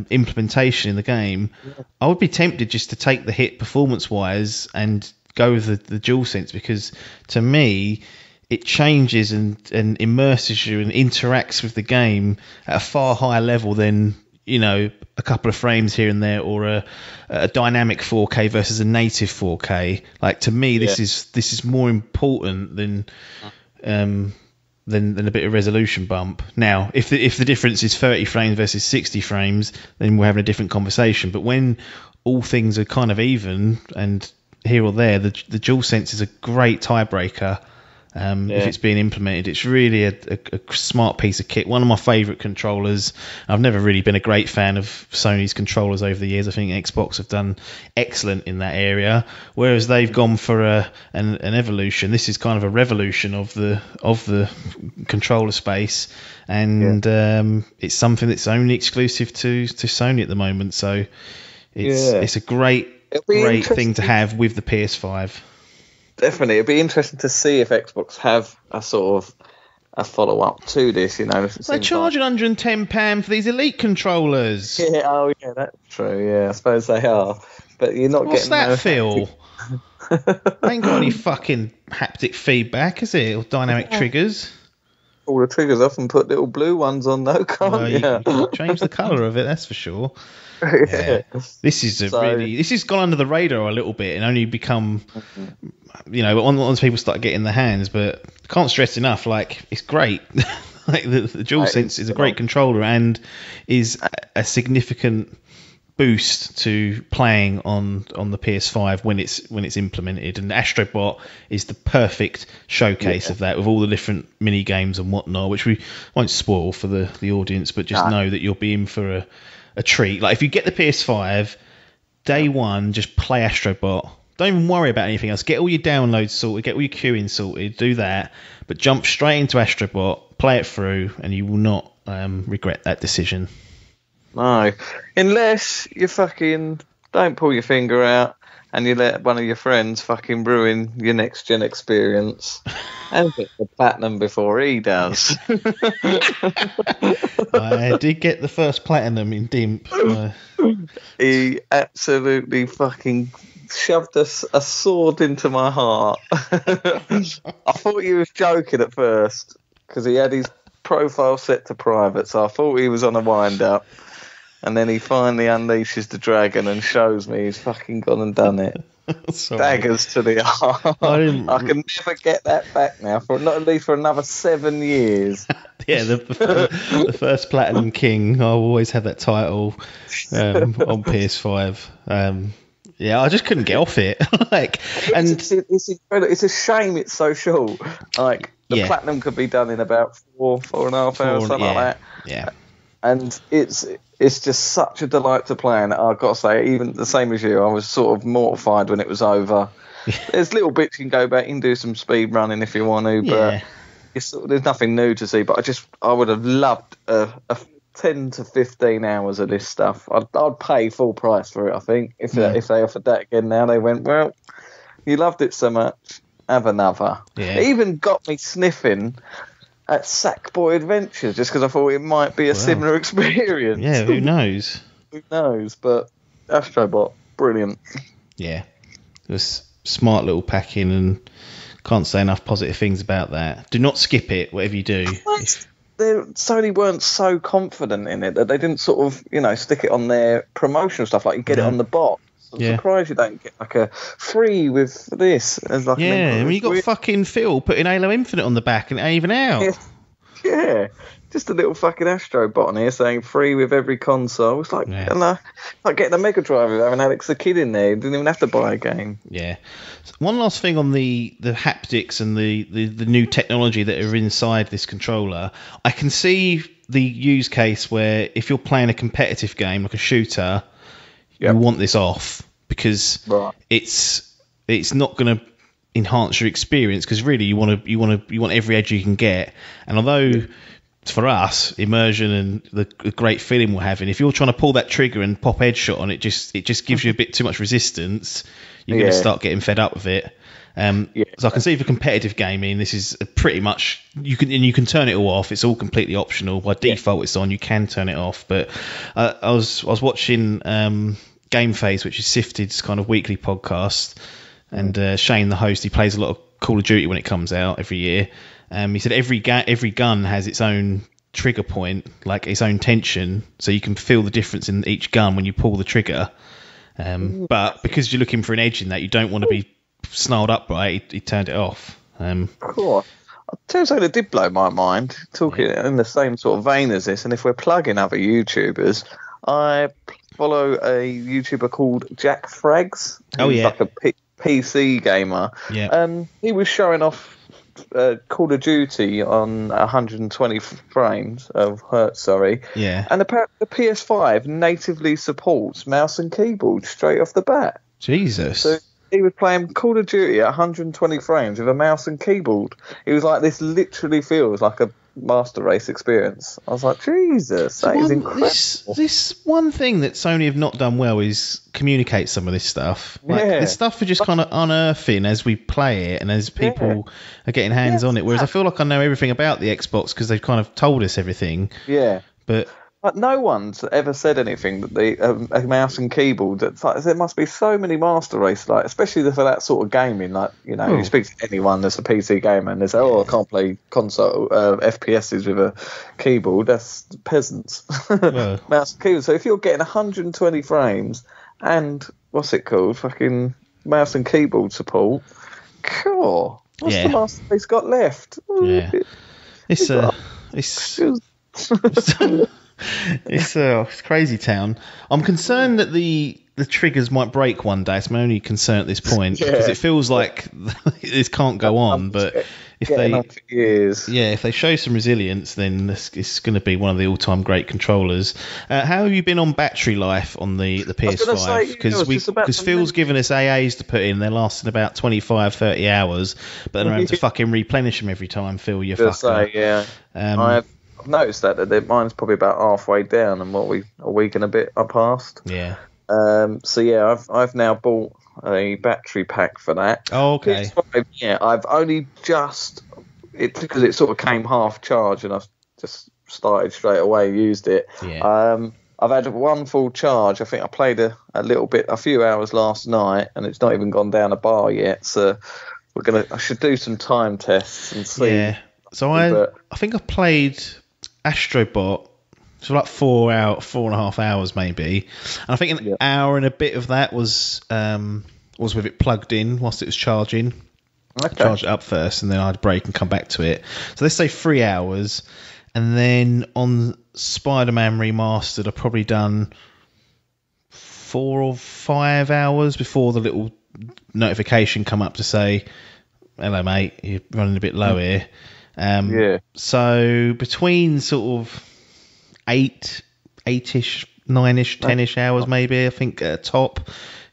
implementation in the game. I would be tempted just to take the hit performance-wise and go with the DualSense, because to me, it changes and immerses you and interacts with the game at a far higher level than, you know, a couple of frames here and there, or a dynamic 4K versus a native 4K. Like, to me, this is more important than a bit of resolution bump. Now, if the difference is 30 frames versus 60 frames, then we're having a different conversation. But when all things are kind of even and here or there, the DualSense is a great tiebreaker. If it's being implemented, it's really a smart piece of kit. One of my favourite controllers. I've never really been a great fan of Sony's controllers over the years. I think Xbox have done excellent in that area, whereas they've gone for an evolution. This is kind of a revolution of the controller space, and it's something that's only exclusive to Sony at the moment. So it's a great thing to have with the PS5. Definitely, it'd be interesting to see if Xbox have a sort of a follow-up to this. You know, they're charging £110 for these Elite controllers. Yeah, that's true. Yeah, I suppose they are, but you're not What's getting that feel? Ain't got any fucking haptic feedback, is it? Or dynamic triggers? All the triggers off and put little blue ones on, though, can't you? You can change the colour of it, that's for sure. Yeah. This has gone under the radar a little bit and only become, you know, once people start getting their hands. But can't stress enough, like, it's great. Like, the DualSense is a great controller and is a significant boost to playing on the PS5 when it's implemented. And Astrobot is the perfect showcase of that, with all the different mini games and whatnot, which we won't spoil for the audience, but just know that you'll be in for a treat. Like, if you get the PS5, day one, just play Astrobot. Don't even worry about anything else. Get all your downloads sorted, get all your queuing sorted, do that, but jump straight into Astrobot, play it through, and you will not regret that decision. No, unless you fucking don't pull your finger out and you let one of your friends fucking ruin your next gen experience and get the platinum before he does. I did get the first platinum in Dimp. He absolutely fucking shoved a sword into my heart. I thought he was joking at first because he had his profile set to private, so I thought he was on a wind up. And then he finally unleashes the dragon and shows me he's fucking gone and done it. Daggers to the heart. I can never get that back now, not at least for another 7 years. Yeah, the first Platinum King. I always had that title on PS5. Yeah, I just couldn't get off it. It's incredible. It's a shame it's so short. Like, the Platinum could be done in about 4.5 hours, something like that. Yeah. And it's just such a delight to play, and I've got to say, even the same as you, I was sort of mortified when it was over. There's little bits you can go back, you can do some speed running if you want to, but there's nothing new to see. But I would have loved a 10 to 15 hours of this stuff. I'd pay full price for it, I think, if they offered that again now. They went, well, you loved it so much, have another. Yeah. It even got me sniffing at Sackboy Adventures just because I thought it might be a similar experience. Yeah, who knows? Who knows? But Astrobot, brilliant. Yeah, it was smart little packing, and can't say enough positive things about that. Do not skip it, whatever you do. Sony weren't so confident in it that they didn't sort of, stick it on their promotional stuff, like you get it on the box. I'm surprised you don't get like a free with this. As like you got fucking Phil putting Halo Infinite on the back and it ain't even out. Yeah. Just a little fucking Astrobot on here saying free with every console. It's like, like getting a Mega Drive with having Alex the Kid in there. You didn't even have to buy a game. Yeah. So one last thing on the haptics and the new technology that are inside this controller. I can see the use case where if you're playing a competitive game like a shooter, you want this off because it's not going to enhance your experience, because really you want every edge you can get. And although for us, immersion and the great feeling we're having, if you're trying to pull that trigger and pop headshot on it, it just gives you a bit too much resistance. You're going to start getting fed up with it. So I can see for competitive gaming, this is pretty much you can turn it all off. It's all completely optional. By default, it's on. You can turn it off. But I was watching Game Phase, which is Sifted's kind of weekly podcast, and Shane, the host, he plays a lot of Call of Duty when it comes out every year. He said every gun has its own trigger point, like its own tension, so you can feel the difference in each gun when you pull the trigger. But because you're looking for an edge in that, you don't want to be snarled upright. He turned it off. Cool. I'll tell you something that did blow my mind, talking in the same sort of vein as this, and if we're plugging other YouTubers, I follow a YouTuber called Jack Frags, who's like a PC gamer. He was showing off Call of Duty on 120 frames of hertz, and apparently the PS5 natively supports mouse and keyboard straight off the bat. Jesus. So he was playing Call of Duty at 120 frames with a mouse and keyboard. He was like, this literally feels like a Master Race experience. I was like, Jesus, that is incredible. This one thing that Sony have not done well is communicate some of this stuff. This stuff we're just kind of unearthing as we play it and as people are getting hands on it. Whereas I feel like I know everything about the Xbox because they've kind of told us everything. Yeah. But no one's ever said anything that a mouse and keyboard. Like, there must be so many Master Race, especially for that sort of gaming. You speak to anyone that's a PC gamer and they say, "Oh, I can't play console FPSs with a keyboard." That's peasants. Mouse and keyboard. So if you're getting 120 frames and what's it called, fucking mouse and keyboard support, cool. What's the Master Race got left? Yeah, it's crazy town. I'm concerned that the triggers might break one day. It's my only concern at this point because it feels like this can't go on. But if they show some resilience, then it's going to be one of the all-time great controllers. How have you been on battery life on the PS5? Because Phil's given us AAs to put in. They're lasting about 25, 30 hours, but then I have to fucking replenish them every time. Phil, you fucker. I've noticed that mine's probably about halfway down, and a week and a bit I passed. Yeah. I've now bought a battery pack for that. Oh, okay. PS5, I've only just because it sort of came half charge, and I've just started straight away, used it. Yeah. I've had one full charge. I think I played a few hours last night, and it's not even gone down a bar yet. So I should do some time tests and see. Yeah. So I think I played Astrobot for like 4.5 hours maybe, and I think an hour and a bit of that was with it plugged in whilst it was charging. I charged it up first, and then I'd break and come back to it. So let's say 3 hours, and then on Spider-Man Remastered, I've probably done 4 or 5 hours before the little notification come up to say, "Hello, mate, you're running a bit low here." So between sort of 8-ish, 9-ish, 10-ish hours maybe, I think top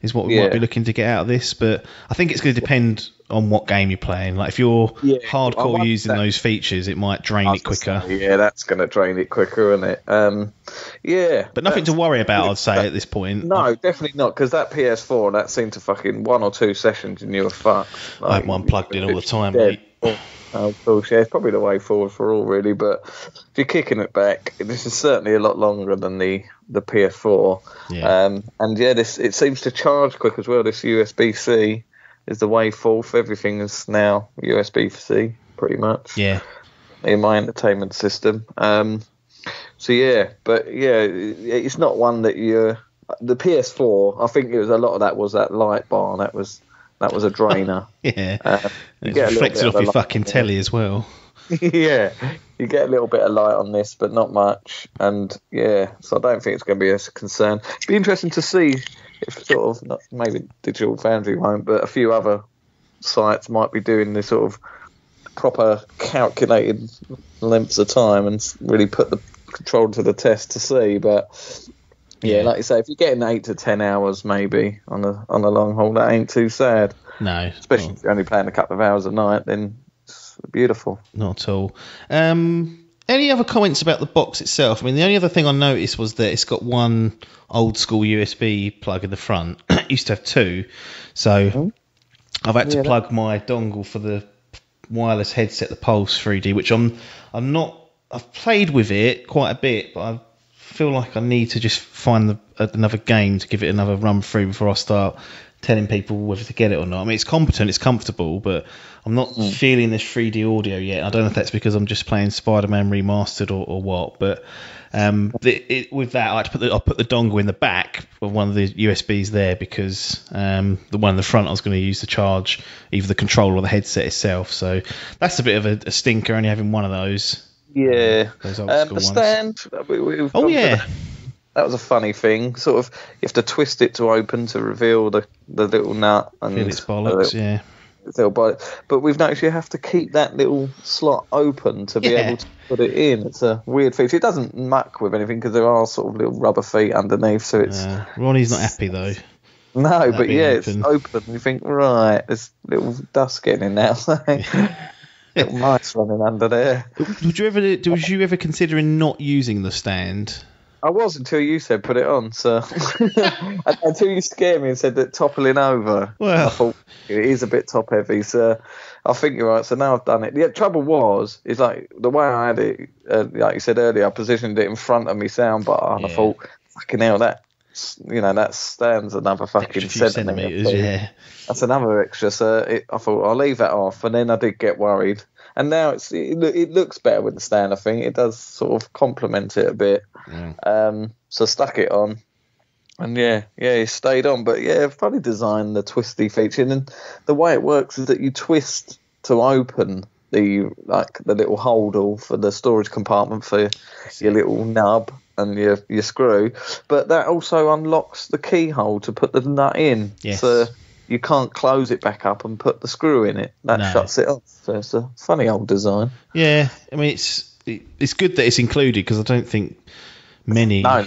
is what we might be looking to get out of this. But I think it's going to depend on what game you're playing. Like if you're hardcore using those features, it might drain it quicker. Yeah, that's going to drain it quicker, isn't it? But nothing to worry about, I'd say, at this point. No, definitely not, because that PS4, that seemed to fucking 1 or 2 sessions and you were fucked. Like, I have mine plugged in all the time, mate. Oh, of course, yeah, it's probably the way forward for all, really. But if you're kicking it back, this is certainly a lot longer than the PS4. Yeah. And yeah, it seems to charge quick as well. This USB-C is the way forth. Everything is now USB-C, pretty much. Yeah. In my entertainment system. So yeah, but yeah, it's not one that the PS4. I think it was a lot of that was that light bar. That was a drainer. Yeah. It's reflected off your fucking telly as well. Yeah, you get a little bit of light on this, but not much. And yeah, so I don't think it's going to be a concern. It'd be interesting to see if sort of, maybe Digital Foundry won't, but a few other sites might be doing this sort of proper calculated lengths of time and really put the control to the test to see. But yeah, like you say, if you're getting 8 to 10 hours maybe on a long haul, that ain't too sad. No, especially if you're only playing a couple of hours a night, then it's beautiful. Not at all. Any other comments about the box itself? I mean, the only other thing I noticed was that it's got one old school USB plug in the front. It used to have 2, so I've had to plug my dongle for the wireless headset, the Pulse 3D, which I've played with it quite a bit, but I feel like I need to just find another game to give it another run through before I start telling people whether to get it or not. I mean, it's competent, it's comfortable, but I'm not feeling this 3D audio yet. I don't know if that's because I'm just playing Spider-Man Remastered or what, but with that, I put the dongle in the back of one of the USBs there because the one in the front I was going to use to charge either the controller or the headset itself. So that's a bit of a stinker, only having one of those. Yeah. Those old school the stand. That was a funny thing. Sort of, you have to twist it to open to reveal the little nut. And feel its bollocks, yeah. But we've noticed you have to keep that little slot open to be able to put it in. It's a weird feature. It doesn't muck with anything because there are sort of little rubber feet underneath. So it's Ronnie's not happy though. No, but yeah, it's open. You think, right, there's little dust getting in now. Little mice running under there. Was you ever considering not using the stand? I was until you said put it on, so until you scared me and said that toppling over. Well, I thought it is a bit top heavy, so I think you're right. So now I've done it. The trouble is like the way I had it, like you said earlier, I positioned it in front of me soundbar, and I thought, fucking hell, that stands another fucking centimetres. Yeah, that's another extra. So I thought I'll leave that off, and then I did get worried. And now it looks better with the stand. I think it does sort of complement it a bit. So I stuck it on, and it stayed on. But yeah, funny design, the twisty feature, and then the way it works is that you twist to open the little holdall for the storage compartment for your little nub and your screw. But that also unlocks the keyhole to put the nut in. Yes. So you can't close it back up and put the screw in it. That shuts it off. So it's a funny old design. Yeah, I mean it's good that it's included because I don't think many. No.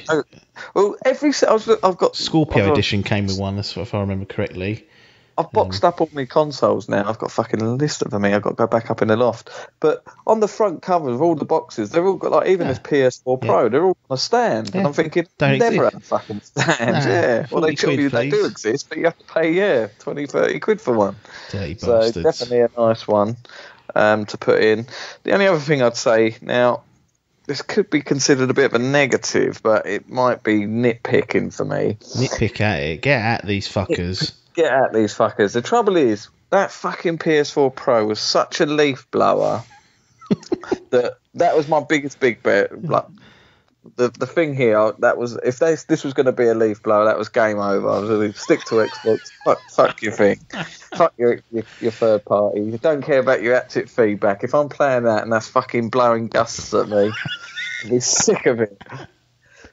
Well, I've got Scorpio edition came with one. That's if I remember correctly. I've boxed up all my consoles now. I've got a fucking list of them here. I've got to go back up in the loft. But on the front cover of all the boxes, they've all got even this PS4 Pro, they're all on a stand. And I'm thinking, never had a fucking stand. Well, they tell you they do exist, but you have to pay 20, 30 quid for one. Dirty bastards. So definitely a nice one to put in. The only other thing I'd say now, this could be considered a bit of a negative, but it might be nitpicking for me. Nitpick at it. Get at these fuckers. Get at these fuckers. The trouble is, that fucking PS4 Pro was such a leaf blower that was my biggest big bet. Like, the thing here, that was, if this was going to be a leaf blower, that was game over. I was going to stick to Xbox. Fuck your thing. Fuck your third party. You don't care about your haptic feedback. If I'm playing that and that's fucking blowing gusts at me, I'd be sick of it.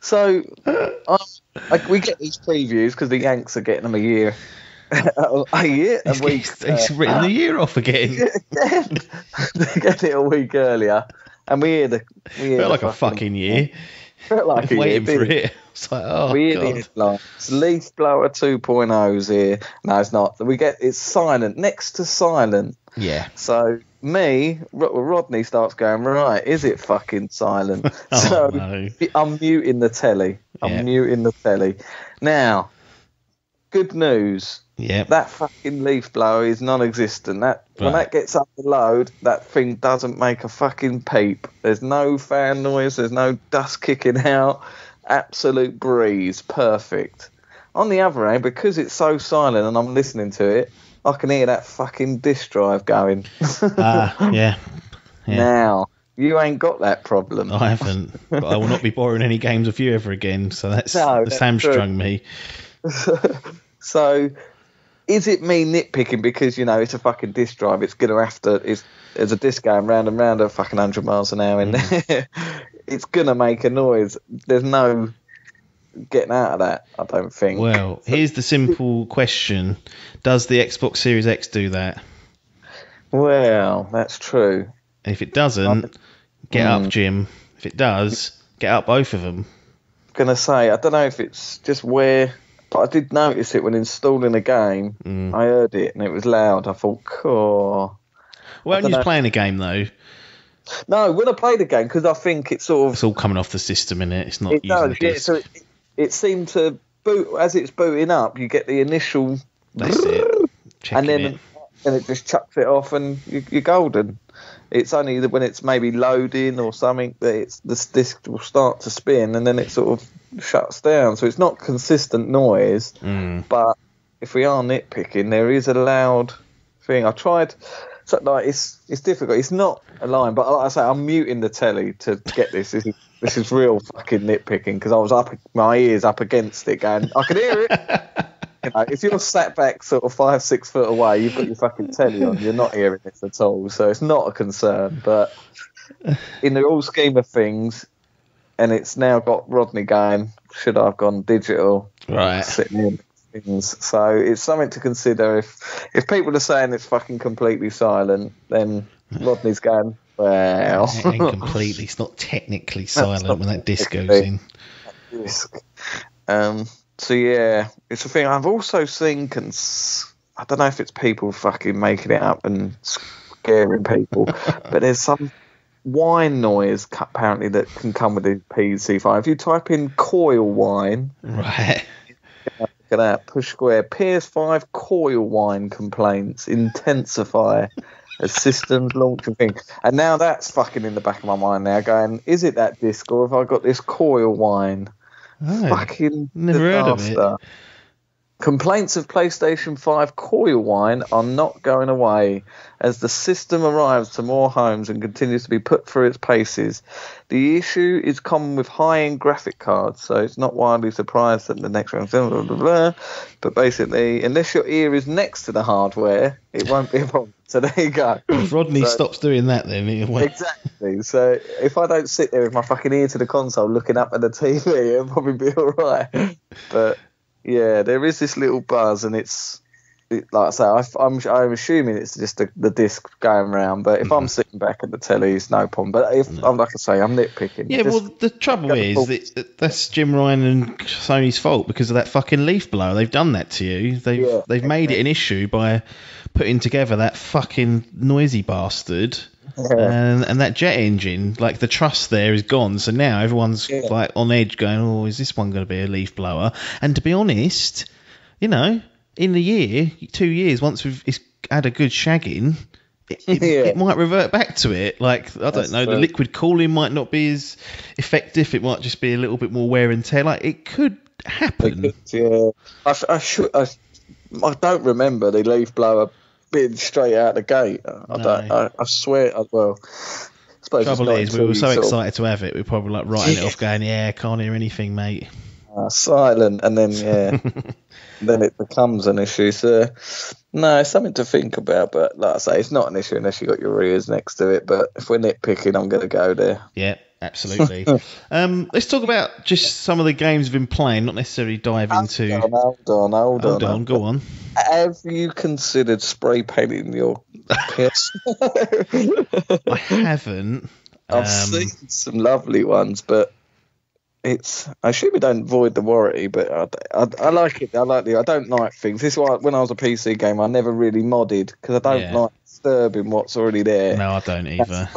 So we get these previews because the Yanks are getting them a year. A week. He's written the year off again. They get it a week earlier, and we hear felt like a fucking year. Felt like I'm waiting for it. It's like, oh weird. God. It's Leaf Blower 2.0's here. No, it's not. It's silent, next to silent. Yeah. So Rodney starts going, right, is it fucking silent? Oh, no. I'm muting the telly. Muting the telly. Now, good news. Yeah. That fucking leaf blower is non-existent. When that gets up the load, that thing doesn't make a fucking peep. There's no fan noise. There's no dust kicking out. Absolute breeze. Perfect. On the other hand, because it's so silent and I'm listening to it, I can hear that fucking disk drive going. Yeah. Now, you ain't got that problem. I haven't. But I will not be borrowing any games of you ever again. So that's hamstrung me. So, is it me nitpicking because, it's a fucking disk drive? It's going to have to... There's a disk going round and round at fucking 100 miles an hour in there. It's going to make a noise. There's no getting out of that, I don't think. Well, here's the simple question. Does the Xbox Series X do that? Well, that's true. And if it doesn't, get up, Jim. If it does, get up both of them. I'm going to say, I don't know if it's just where... But I did notice it when installing a game. I heard it and it was loud. I thought, cool. Well, when you're playing a game, though. No, when I played the game, because I think it's sort of... It's all coming off the system, innit? It's not it using does, the disc. So it seemed to boot... As it's booting up, you get the initial... That's it. And then it just chucks it off and you're golden. It's only that when it's maybe loading or something that this disc will start to spin and then it sort of shuts down. So it's not consistent noise. But if we are nitpicking, there is a loud thing. I tried... So like it's difficult. It's not a line, but like I say, I'm muting the telly to get this. This is real fucking nitpicking because I was my ears up against it, going, I can hear it. If you're sat back sort of 5-6 foot away, you've got your fucking telly on. You're not hearing this at all, so it's not a concern. But in the all scheme of things, and it's now got Rodney going. Should I have gone digital? Right. Sitting in. So it's something to consider. If people are saying it's fucking completely silent, then Rodney's going, well, it ain't completely. It's not technically silent when that disc goes in. So yeah, it's a thing. I've also seen. I don't know if it's people fucking making it up and scaring people, but there's some whine noise apparently that can come with the PC5. If you type in coil whine, right. Look at that. Push square. PS5 coil whine complaints intensify as systems launch and things. And now that's fucking in the back of my mind now going, is it that disc or have I got this coil whine? Oh, Fucking never heard of it. Complaints of PlayStation 5 coil whine are not going away as the system arrives to more homes and continues to be put through its paces. The issue is common with high-end graphic cards, so it's not wildly surprised that the next round, blah, blah, blah, blah. But basically, unless your ear is next to the hardware, it won't be a problem. So there you go. If Rodney stops doing that, then exactly. So if I don't sit there with my fucking ear to the console looking up at the TV, it'll probably be all right. But yeah, there is this little buzz, and like I say, I'm assuming it's just the disc going round. But if I'm sitting back at the telly, it's no problem. But I'm like I say, I'm nitpicking. Yeah, well, the trouble is that's Jim Ryan and Sony's fault because of that fucking leaf blower. They've done that to you. They've made it an issue by putting together that fucking noisy bastard. Yeah. And that jet engine, like the trust there is gone. So now everyone's like on edge going, oh, is this one going to be a leaf blower? And to be honest, in the 2 years, once it's had a good shagging, it might revert back to it. Like, I don't know, the liquid cooling might not be as effective. It might just be a little bit more wear and tear. Like, it could happen. I don't remember the leaf blower being straight out the gate. I swear. Trouble is, we were so excited to have it, we were probably like writing it off, going, "Yeah, can't hear anything, mate." Silent, and then then it becomes an issue. So no, it's something to think about. But like I say, it's not an issue unless you got your ears next to it. But if we're nitpicking, I'm going to go there. Yeah. Absolutely. Let's talk about just some of the games we've been playing, not necessarily dive into. Hold on. Go on. Have you considered spray painting your PS? I haven't. I've seen some lovely ones, but I assume we don't void the warranty, but I like it. I don't like things. This is why when I was a PC gamer, I never really modded because I don't like disturbing what's already there. No, I don't either.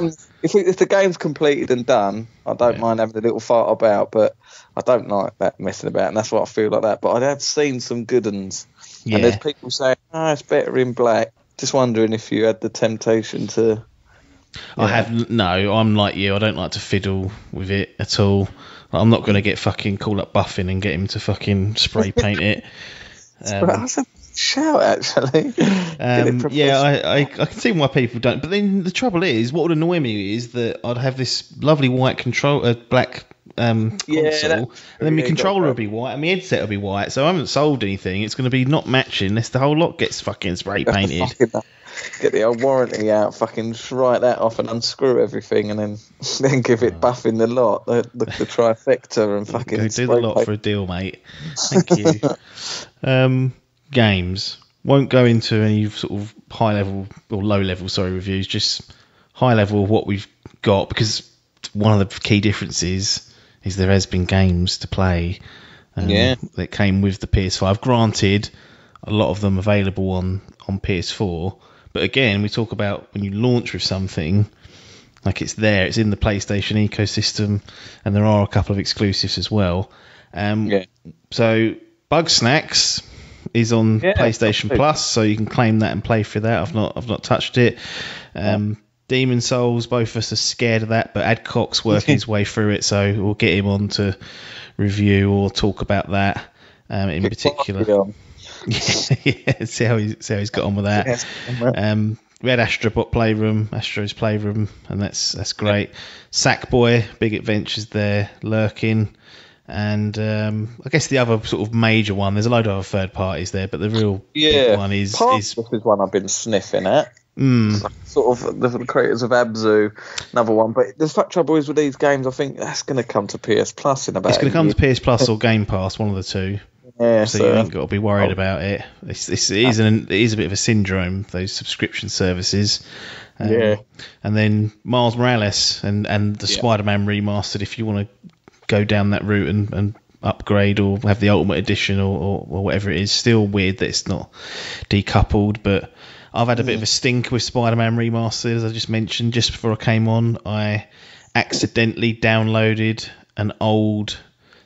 If the game's completed and done, I don't mind having a little fart about, but I don't like that messing about, and that's what I feel like that. But I have seen some good ones, and there's people saying, it's better in black. Just wondering if you had the temptation to. I'm like you. I don't like to fiddle with it at all. I'm not going to get fucking call up Buffin and get him to fucking spray paint it. That's a shout, actually. I can see why people don't. But then the trouble is, what would annoy me is that I'd have this lovely white black console, and then my controller will be white and my headset will be white. So I haven't sold anything. It's going to be not matching unless the whole lot gets fucking spray painted. Get the old warranty out, fucking write that off and unscrew everything, and then give it Buffing the lot, the trifecta, and fucking go do the lot for a deal, mate. Thank you. Games won't go into any sort of high level or low level reviews, just high level of what we've got, because one of the key differences is there has been games to play that came with the PS5. Granted, a lot of them available on PS4. But again, we talk about when you launch with something, like it's there, it's in the PlayStation ecosystem, and there are a couple of exclusives as well. So Bugsnax is on PlayStation Plus, so you can claim that and play through that. I've not touched it. Demon Souls, both of us are scared of that, but Adcock's working his way through it, so we'll get him on to review or talk about that in particular. See how he's got on with that. We had Astro's Playroom, and that's great. Sackboy, Big Adventures there lurking, and I guess the other sort of major one. There's a load of other third parties there, but the real big one is one I've been sniffing at. Sort of the creators of Abzu, another one. But the trouble is with these games, I think that's going to come to PS Plus in about. It's going to come to PS Plus or Game Pass, one of the two. Yeah, so you ain't got to be worried about it. It is a bit of a syndrome, those subscription services. And then Miles Morales and the Spider-Man remastered, if you want to go down that route and upgrade or have the Ultimate Edition or whatever it is. Still weird that it's not decoupled, but I've had a bit of a stink with Spider-Man remastered, as I just mentioned. Just before I came on, I accidentally downloaded an old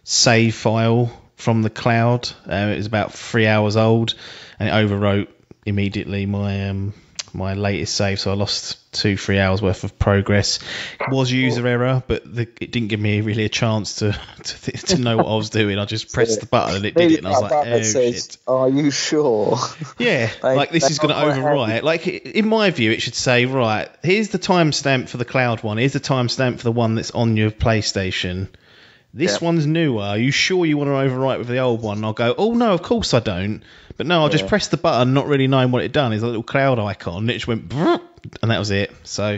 save file from the cloud. It was about 3 hours old, and it overwrote immediately my latest save, so I lost 2-3 hours worth of progress. It was user error, but it didn't give me really a chance to know what I was doing. I just pressed the button and it did it, and I was like, oh shit. Are you sure? Yeah, this is going to overwrite. Like, in my view, it should say, right, here's the timestamp for the cloud one, here's the timestamp for the one that's on your PlayStation. This one's newer. Are you sure you want to overwrite with the old one? And I'll go, oh, no, of course I don't. But no, I'll just press the button, not really knowing what it done. There's a little cloud icon. And it just went, and that was it. So,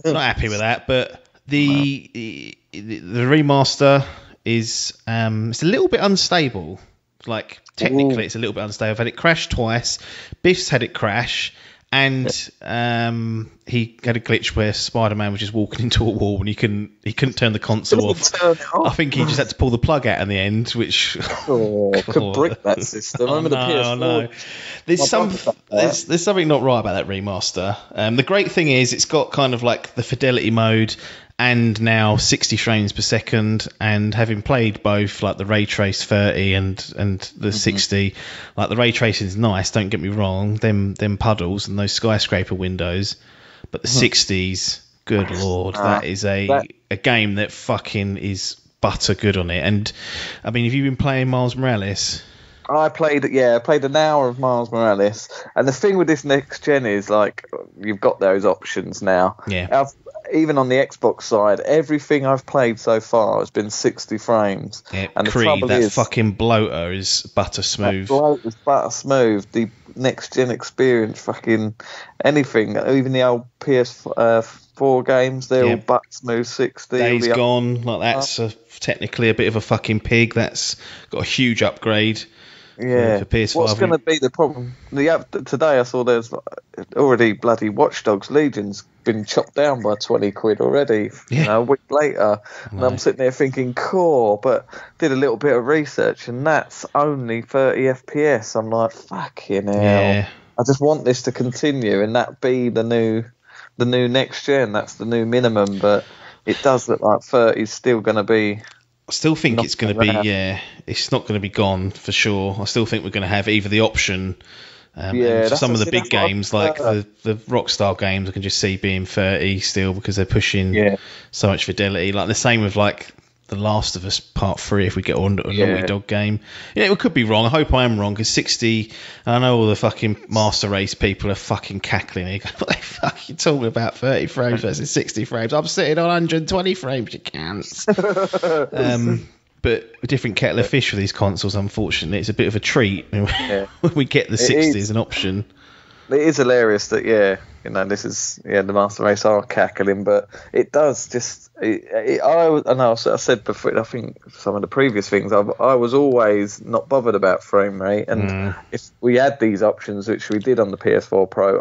not happy with that. But the remaster is it's a little bit unstable. Like, technically, it's a little bit unstable. I've had it crash twice. Biff's had it crash. And he had a glitch where Spider-Man was just walking into a wall and he couldn't turn the console off. I think he just had to pull the plug out in the end, which could brick that system. Remember the PS4? No. There's something not right about that remaster. The great thing is it's got kind of like the fidelity mode and now 60 frames per second, and having played both, like the ray trace 30 and the 60, like the ray tracing is nice, don't get me wrong, them puddles and those skyscraper windows, but the 60s, good lord, that is a game that fucking is butter good on it. And I mean, have you been playing Miles Morales? I played an hour of Miles Morales, and the thing with this next gen is, like, you've got those options now. Yeah. Even on the Xbox side, everything I've played so far has been 60 frames. Yeah, and the Creed, trouble that is, fucking bloater is butter smooth. That bloater is butter smooth. The next gen experience, fucking anything, even the old PS4 games, they're all butter smooth 60. Days Gone, like that's technically a bit of a fucking pig. That's got a huge upgrade. Yeah. for PS5. What's going to be the problem? Today I saw there's already bloody Watch Dogs Legion's been chopped down by 20 quid already. You know, a week later, and I'm sitting there thinking, cool. But did a little bit of research, and that's only 30 FPS. I'm like, fucking hell. Yeah. I just want this to continue, and that be the new next gen. That's the new minimum, but it does look like 30 is still going to be. I still think it's going to be, it's not going to be gone for sure. I still think we're going to have either the option, for some of the big games like the Rockstar games, I can just see being 30 still because they're pushing so much fidelity. Like the same with like The Last of Us Part 3 if we get on a Naughty Dog game. You know, it could be wrong. I hope I am wrong because 60, I know all the fucking Master Race people are fucking cackling. They go, what the fuck are you talking about? 30 frames versus 60 frames. I'm sitting on 120 frames, you can't. But a different kettle of fish for these consoles, unfortunately. It's a bit of a treat when we get the 60 as an option. It is hilarious that, this is, the Master Race are cackling, but it does just, I said before, I think some of the previous things, I was always not bothered about frame rate, and if we had these options, which we did on the PS4 Pro,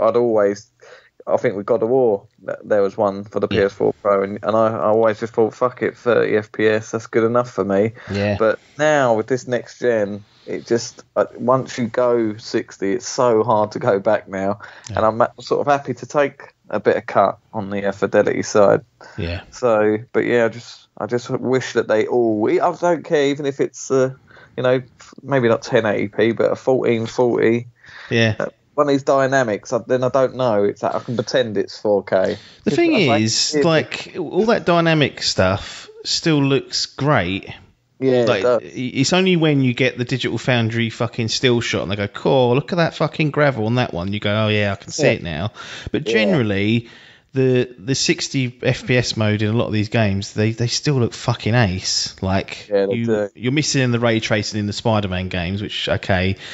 I think with God of War, there was one for the PS4 Pro, and I always just thought, fuck it, 30 FPS, that's good enough for me. Yeah. But now, with this next gen, it just, once you go 60, it's so hard to go back now. Yeah. And I'm sort of happy to take a bit of cut on the fidelity side. Yeah. So, but yeah, I just wish that they all, I don't care, even if it's, maybe not 1080p, but a 1440. Yeah. One of these dynamics, then I don't know. It's like I can pretend it's 4K. The thing is, like all that dynamic stuff still looks great. Yeah, like, it's only when you get the Digital Foundry fucking still shot and they go, cool, look at that fucking gravel on that one. You go, oh yeah, I can see it now. But generally, the 60 FPS mode in a lot of these games, they still look fucking ace. Like you're missing in the ray tracing in the Spider-Man games, which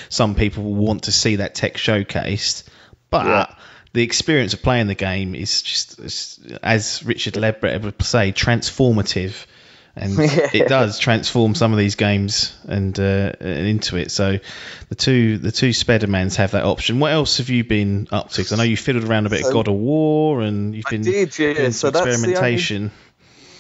some people will want to see that tech showcased, but the experience of playing the game is just, as Richard Ledbetter would say, transformative. And it does transform some of these games and into it. So the two Spider-Mans have that option. What else have you been up to? Because I know you fiddled around a bit of God of War, and you've been doing some experimentation.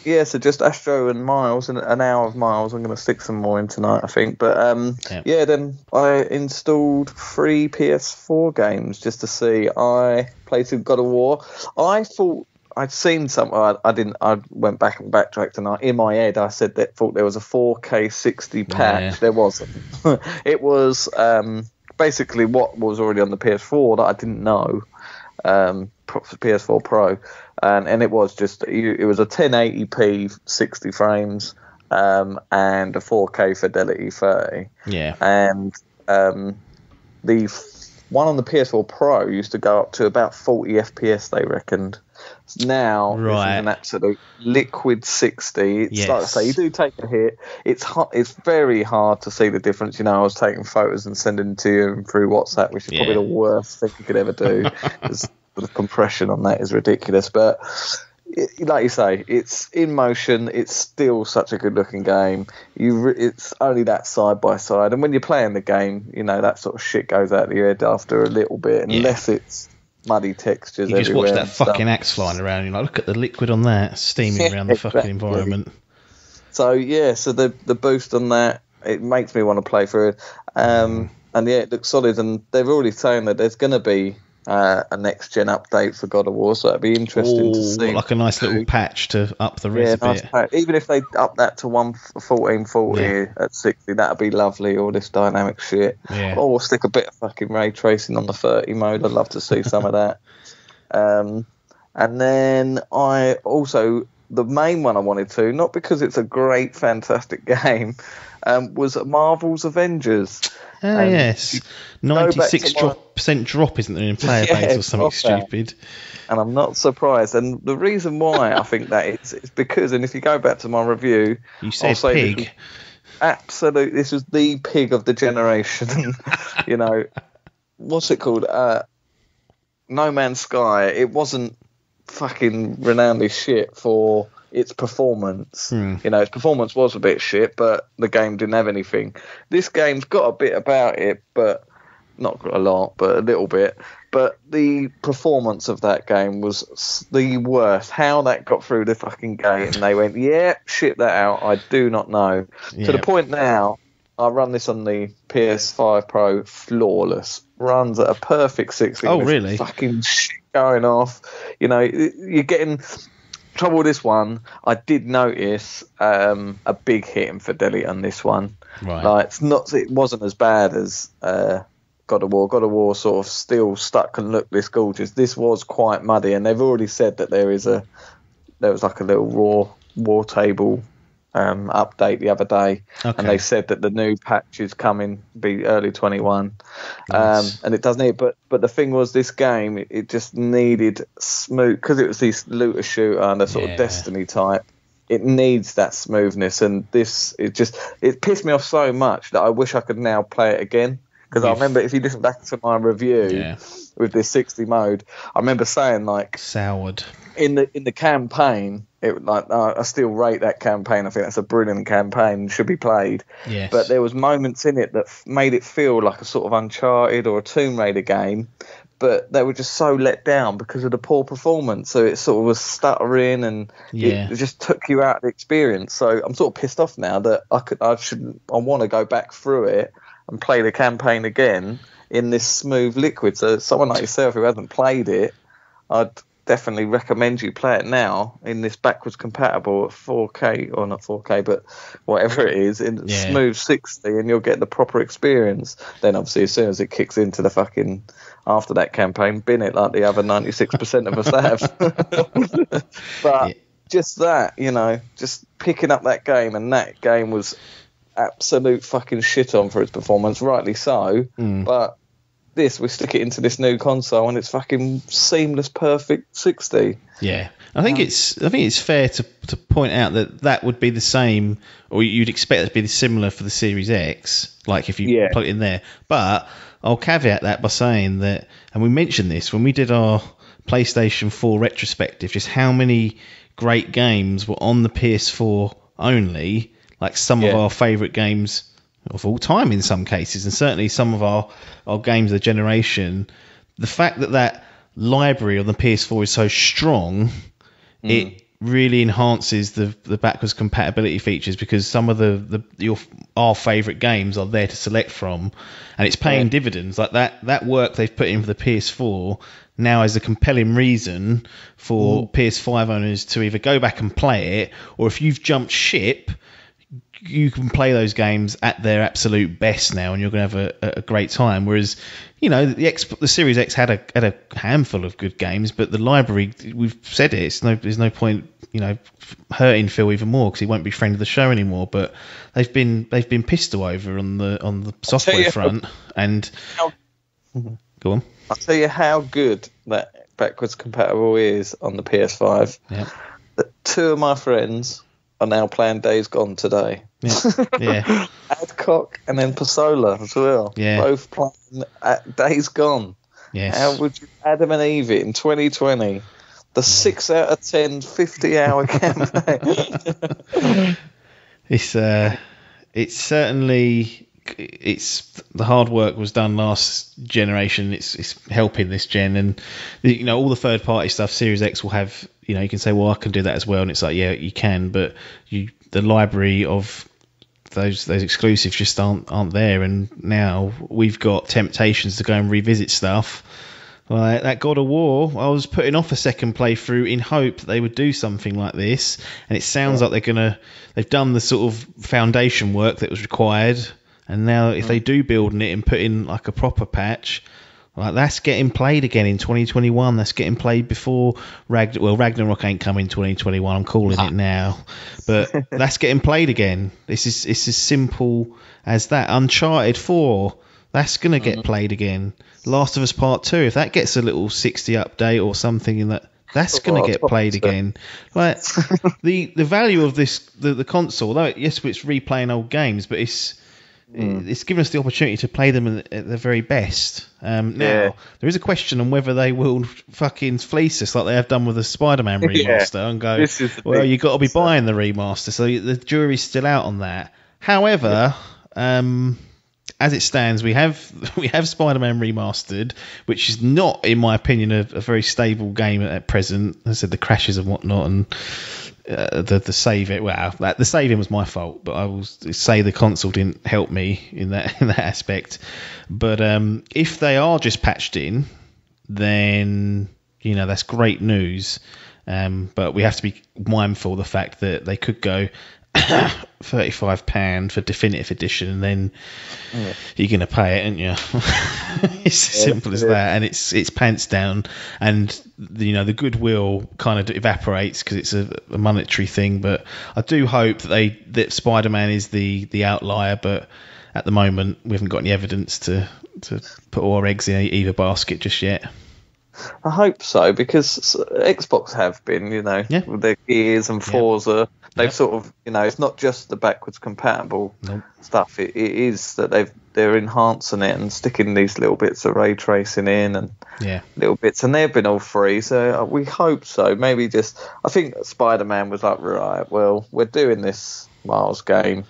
So just Astro and Miles, and an hour of Miles. I'm going to stick some more in tonight, I think. But then I installed 3 PS4 games just to see. I played through God of War. I thought I'd seen some. I didn't. I went back and backtracked, and in my head I said thought there was a 4K 60 patch. Yeah. There wasn't. It was basically what was already on the PS4 that I didn't know. PS4 Pro, and it was just it was a 1080p 60 frames and a 4K fidelity 30. Yeah. And the one on the PS4 Pro used to go up to about 40 FPS, they reckoned. Now, this is an absolute liquid 60. It's like I say, you do take a hit. It's very hard to see the difference. I was taking photos and sending them to you through WhatsApp, which is probably the worst thing you could ever do. The compression on that is ridiculous. But like you say, it's in motion. It's still such a good-looking game. It's only that side by side, and when you're playing the game, that sort of shit goes out of your head after a little bit, unless it's muddy textures. You just watch that fucking axe flying around, and you're like, look at the liquid on that, steaming around the fucking environment. So the boost on that, it makes me want to play through it. And it looks solid, and they're already saying that there's going to be a next gen update for God of War, so it'd be interesting to see. Like a nice little patch to up the res a bit. Patch. Even if they up that to 1440 at 60, that'd be lovely. All this dynamic shit. Yeah. Or stick a bit of fucking ray tracing on the 30 mode. I'd love to see some of that. And then I also, the main one I wanted to, not because it's a great, fantastic game, was Marvel's Avengers. Yes, 96% drop, isn't there, in player base or something stupid? And I'm not surprised. And the reason why I think that is because, and if you go back to my review, you said pig. Absolutely, this was the pig of the generation. What's it called? No Man's Sky. It wasn't fucking renowned as shit for its performance. Its performance was a bit shit, but the game didn't have anything. This game's got a bit about it, but not a lot, but a little bit. But the performance of that game was the worst. How that got through the fucking gate and they went, yeah, ship that out, I do not know. To the point now, I run this on the PS5 Pro, flawless. Runs at a perfect 60. Oh, really? Fucking shit going off. You're getting trouble with this one. I did notice a big hit in fidelity on this one. Right. Like, it wasn't as bad as God of War. God of War sort of still stuck and looked this gorgeous. This was quite muddy, and they've already said that there was like a little raw war table update the other day, and they said that the new patch is coming, be early 21. Nice. And it does need, but the thing was, this game, it just needed smooth, because it was this looter shooter and a sort of Destiny type. It needs that smoothness, and it pissed me off so much that I wish I could now play it again. Because I remember, if you listen back to my review with this 60 mode, I remember saying, like, soured in the campaign. I still rate that campaign. I think that's a brilliant campaign, should be played. Yes. But there was moments in it that made it feel like a sort of Uncharted or a Tomb Raider game, but they were just so let down because of the poor performance. So it sort of was stuttering, and it just took you out of the experience. So I'm sort of pissed off now that I want to go back through it and play the campaign again in this smooth liquid. So someone like yourself who hasn't played it, I'd definitely recommend you play it now in this backwards compatible at 4K, or not 4K, but whatever it is, in smooth 60, and you'll get the proper experience. Then obviously as soon as it kicks into the fucking after that campaign, bin it like the other 96% of us have. But just that, just picking up that game, and that game was absolute fucking shit on for its performance, rightly so. But we stick it into this new console, and it's fucking seamless, perfect 60. Yeah, I think it's fair to point out that would be the same, or you'd expect it to be similar for the Series X, like if you plug it in there. But I'll caveat that by saying that, and we mentioned this when we did our PlayStation 4 retrospective, just how many great games were on the PS4 only, like some of our favourite games of all time in some cases, and certainly some of our games of the generation. The fact that library on the PS4 is so strong, it really enhances the backwards compatibility features, because some of our favourite games are there to select from, and it's paying dividends. Like that work they've put in for the PS4 now is a compelling reason for PS5 owners to either go back and play it, or if you've jumped ship, you can play those games at their absolute best now, and you're going to have a great time. Whereas, the Series X had a handful of good games, but the library, we've said it, there's no point, hurting Phil even more, because he won't be friend of the show anymore. But they've been pistol over on the software front, and go on. I'll tell you how good that backwards compatible is on the PS5. Yeah. That two of my friends are now playing Days Gone today. Yeah. Adcock and then Pasola as well. Yeah. Both playing at Days Gone. Yes. How would you Adam and Eve it in 2020? The 6 out of 10 50-hour campaign. It's certainly, the hard work was done last generation. It's helping this gen, and all the third party stuff Series X will have. You can say, well, I can do that as well, and it's like, yeah, you can, but the library of those exclusives just aren't there. And now we've got temptations to go and revisit stuff like that God of War. I was putting off a second playthrough in hope that they would do something like this, and it sounds like they've done the sort of foundation work that was required. And now if they do build on it and put in like a proper patch, like that's getting played again in 2021. That's getting played before Ragnarok ain't coming 2021. I'm calling it now. But that's getting played again. It's as simple as that. Uncharted 4, that's going to get played again. Last of Us Part 2, if that gets a little 60 update or something in that's going to get played again. Like the value of this the console, though, yes, it's replaying old games, but it's it's given us the opportunity to play them at the very best. Now, there is a question on whether they will fucking fleece us like they have done with the Spider-Man remaster and go, well, you've got to be buying the remaster. So the jury's still out on that. However, as it stands, we have Spider-Man Remastered, which is not, in my opinion, a very stable game at present. As I said, the crashes and whatnot, and the saving. Well, the saving was my fault, but I will say the console didn't help me in that aspect. But if they are just patched in, then that's great news. But we have to be mindful of the fact that they could go £35 for definitive edition, and then you're going to pay it, aren't you? It's as simple as that, and it's pants down, and the goodwill kind of evaporates because it's a monetary thing. But I do hope that Spider-Man is the outlier, but at the moment we haven't got any evidence to put all our eggs in either basket just yet. I hope so, because Xbox have been, with their Gears and Forza, they've sort of, it's not just the backwards compatible stuff. It is that they're enhancing it and sticking these little bits of ray tracing in and little bits, and they've been all free. So we hope so. Maybe I think Spider-Man was like, right, well, we're doing this Miles game.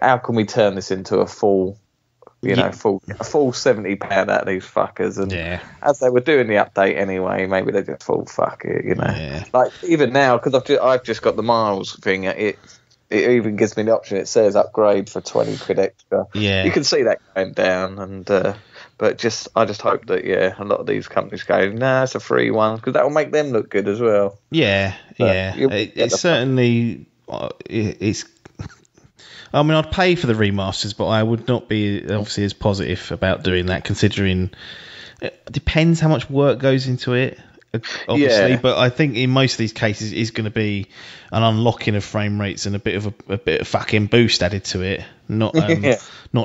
How can we turn this into a full full £70 out of these fuckers, and as they were doing the update anyway, maybe they just thought, fuck it, Like even now, because I've just got the Miles thing, it even gives me the option. It says upgrade for 20 quid extra. Yeah, you can see that going down, and but I just hope that a lot of these companies go, nah, it's a free one, because that will make them look good as well. It's certainly it's. I mean, I'd pay for the remasters, but I would not be obviously as positive about doing that, considering it depends how much work goes into it, obviously. But I think in most of these cases, it is going to be an unlocking of frame rates and a bit of fucking boost added to it, not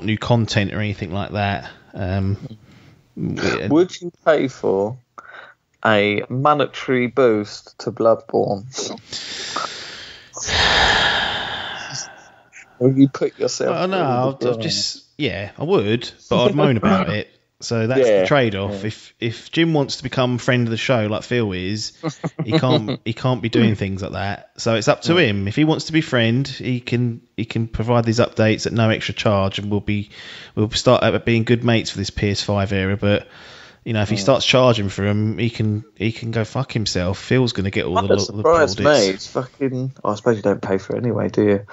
new content or anything like that. Would you pay for a monetary boost to Bloodborne? Will you put yourself? Oh no, I would, but I'd moan about it. So that's the trade-off. Yeah. If Jim wants to become friend of the show like Phil is, he can't be doing things like that. So it's up to him. If he wants to be friend, he can provide these updates at no extra charge, and we'll start being good mates for this PS5 era. But if he starts charging for him, he can go fuck himself. Phil's going to get all the surprise me. It's fucking. I suppose you don't pay for it anyway, do you?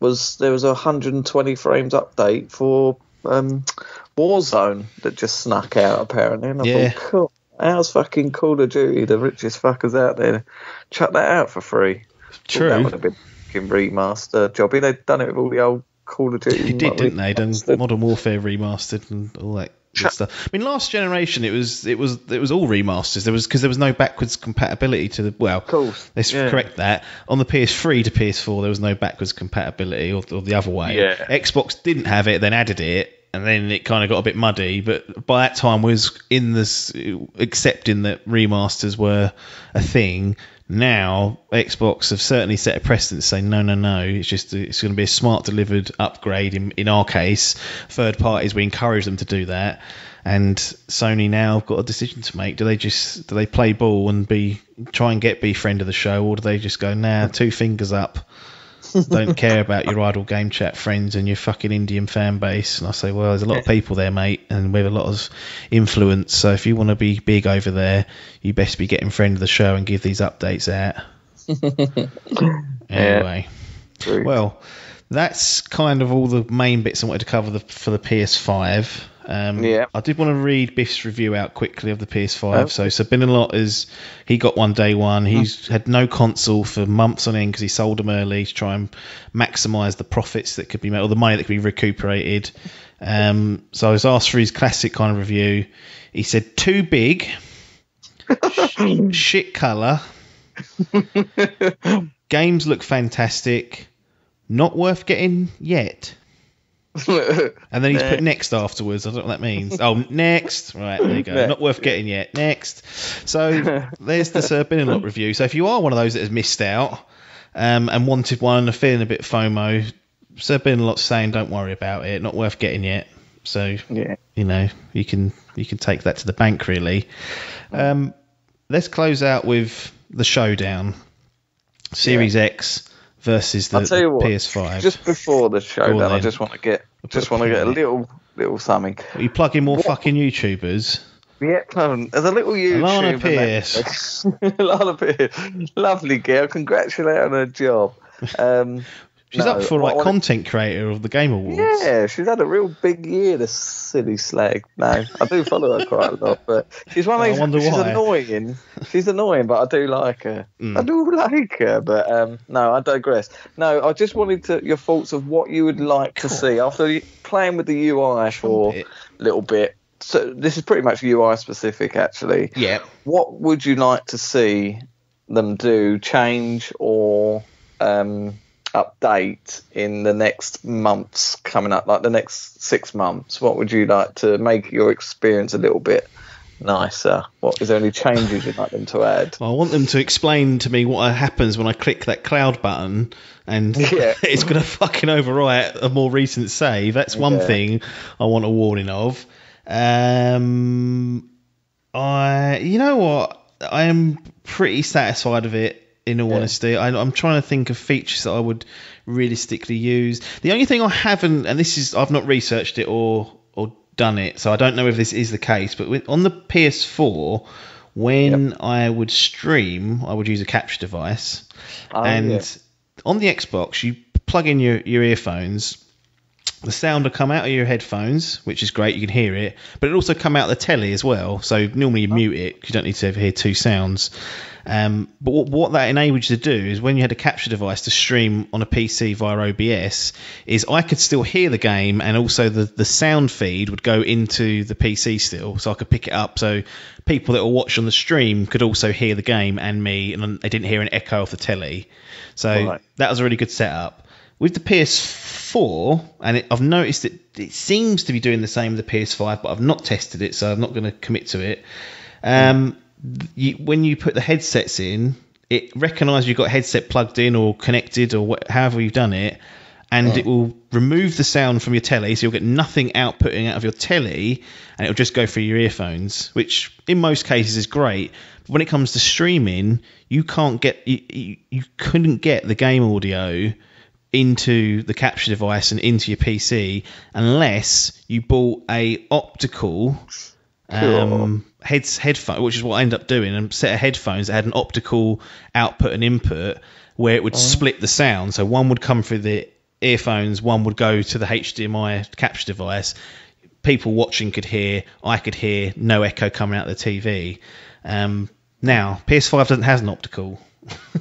There was a 120 frames update for Warzone that just snuck out apparently, and I thought, cool, how's fucking Call of Duty, the richest fuckers out there, chuck that out for free? True. That would have been a fucking remaster jobby. They'd done it with all the old Call of Duty. They didn't they? Done Modern Warfare remastered and all that. Stuff. I mean, last generation it was all remasters. There was no backwards compatibility to the Of course. Let's correct that. On the PS3 to PS4, there was no backwards compatibility, or the other way. Yeah. Xbox didn't have it, then added it, and then it kind of got a bit muddy. But by that time, was in this accepting that remasters were a thing. Now, Xbox have certainly set a precedent saying, no, it's going to be a smart delivered upgrade. In our case, third parties, we encourage them to do that. And Sony now have got a decision to make. Do they play ball and try and be friend of the show, or do they just go, nah, 2 fingers up? Don't care about your idle game chat friends and your fucking Indian fan base. And I say, well, there's a lot of people there, mate, and we have a lot of influence. So if you want to be big over there, you best be getting friend of the show and give these updates out. Anyway, well, that's kind of all the main bits I wanted to cover for the PS5. I did want to read Biff's review out quickly of the PS5. So Bin a Lot he got one day one. He's had no console for months on end because he sold them early to try and maximise the profits that could be made, or the money that could be recuperated. So I was asked for his classic kind of review. He said, too big, shit colour, games look fantastic, not worth getting yet. And then he's put next afterwards. I don't know what that means. Oh, next. Right, there you go. Not worth getting yet. Next. So there's the Bin a Lot review. So if you are one of those that has missed out and wanted one and are feeling a bit FOMO, So there's been a lot saying, don't worry about it, not worth getting yet. So Yeah. you know, you can take that to the bank, really. Let's close out with the Showdown. Series X versus the I'll tell you what, PS5. just before the Showdown, I then. just want to get a little something. Are you plugging more fucking YouTubers? Yeah, there's a little Alana YouTube. Pierce. Alana Pierce. Lovely girl. Congratulate her on her job. She's up for content creator of the Game Awards. Yeah, she's had a real big year, this silly slag. No, I do follow her quite a lot, but she's one of these. She's annoying. She's annoying, but I do like her. I do like her, but no, I digress. No, I just wanted your thoughts of what you would like to see after playing with the UI for a little bit. So this is pretty much UI specific, actually. Yeah. What would you like to see them do, change, or update in the next months coming up, like the next 6 months? What would you like to make your experience a little bit nicer? Is there any changes you'd like them to add? Well, I want them to explain to me what happens when I click that cloud button and it's going to fucking overwrite a more recent save. That's one thing I want a warning of. You know what? I am pretty satisfied with it. In all honesty, I'm trying to think of features that I would realistically use. The only thing I haven't, and I've not researched it or done it, so I don't know if this is the case. But on the PS4, when I would stream, I would use a capture device, on the Xbox, you plug in your earphones. The sound will come out of your headphones, which is great. You can hear it, but it also come out the telly as well. So normally you mute it because you don't need to hear two sounds. But what that enables you to do is when you had a capture device to stream on a PC via OBS, is I could still hear the game and also the sound feed would go into the PC still, so I could pick it up. So people that will watch on the stream could also hear the game and me, and they didn't hear an echo off the telly. So that was a really good setup. With the PS4, and I've noticed it seems to be doing the same with the PS5, but I've not tested it, so I'm not going to commit to it. When you put the headsets in, it recognises you've got a headset plugged in or connected or however you've done it, and it will remove the sound from your telly, so you'll get nothing outputting out of your telly, and it'll just go through your earphones, which in most cases is great. But when it comes to streaming, you couldn't get the game audio into the capture device and into your PC unless you bought a optical headphone, which is what I ended up doing, and set of headphones that had an optical output and input where it would split the sound. So one would come through the earphones, one would go to the HDMI capture device. People watching could hear, I could hear, no echo coming out of the TV. Now, PS5 doesn't have an optical.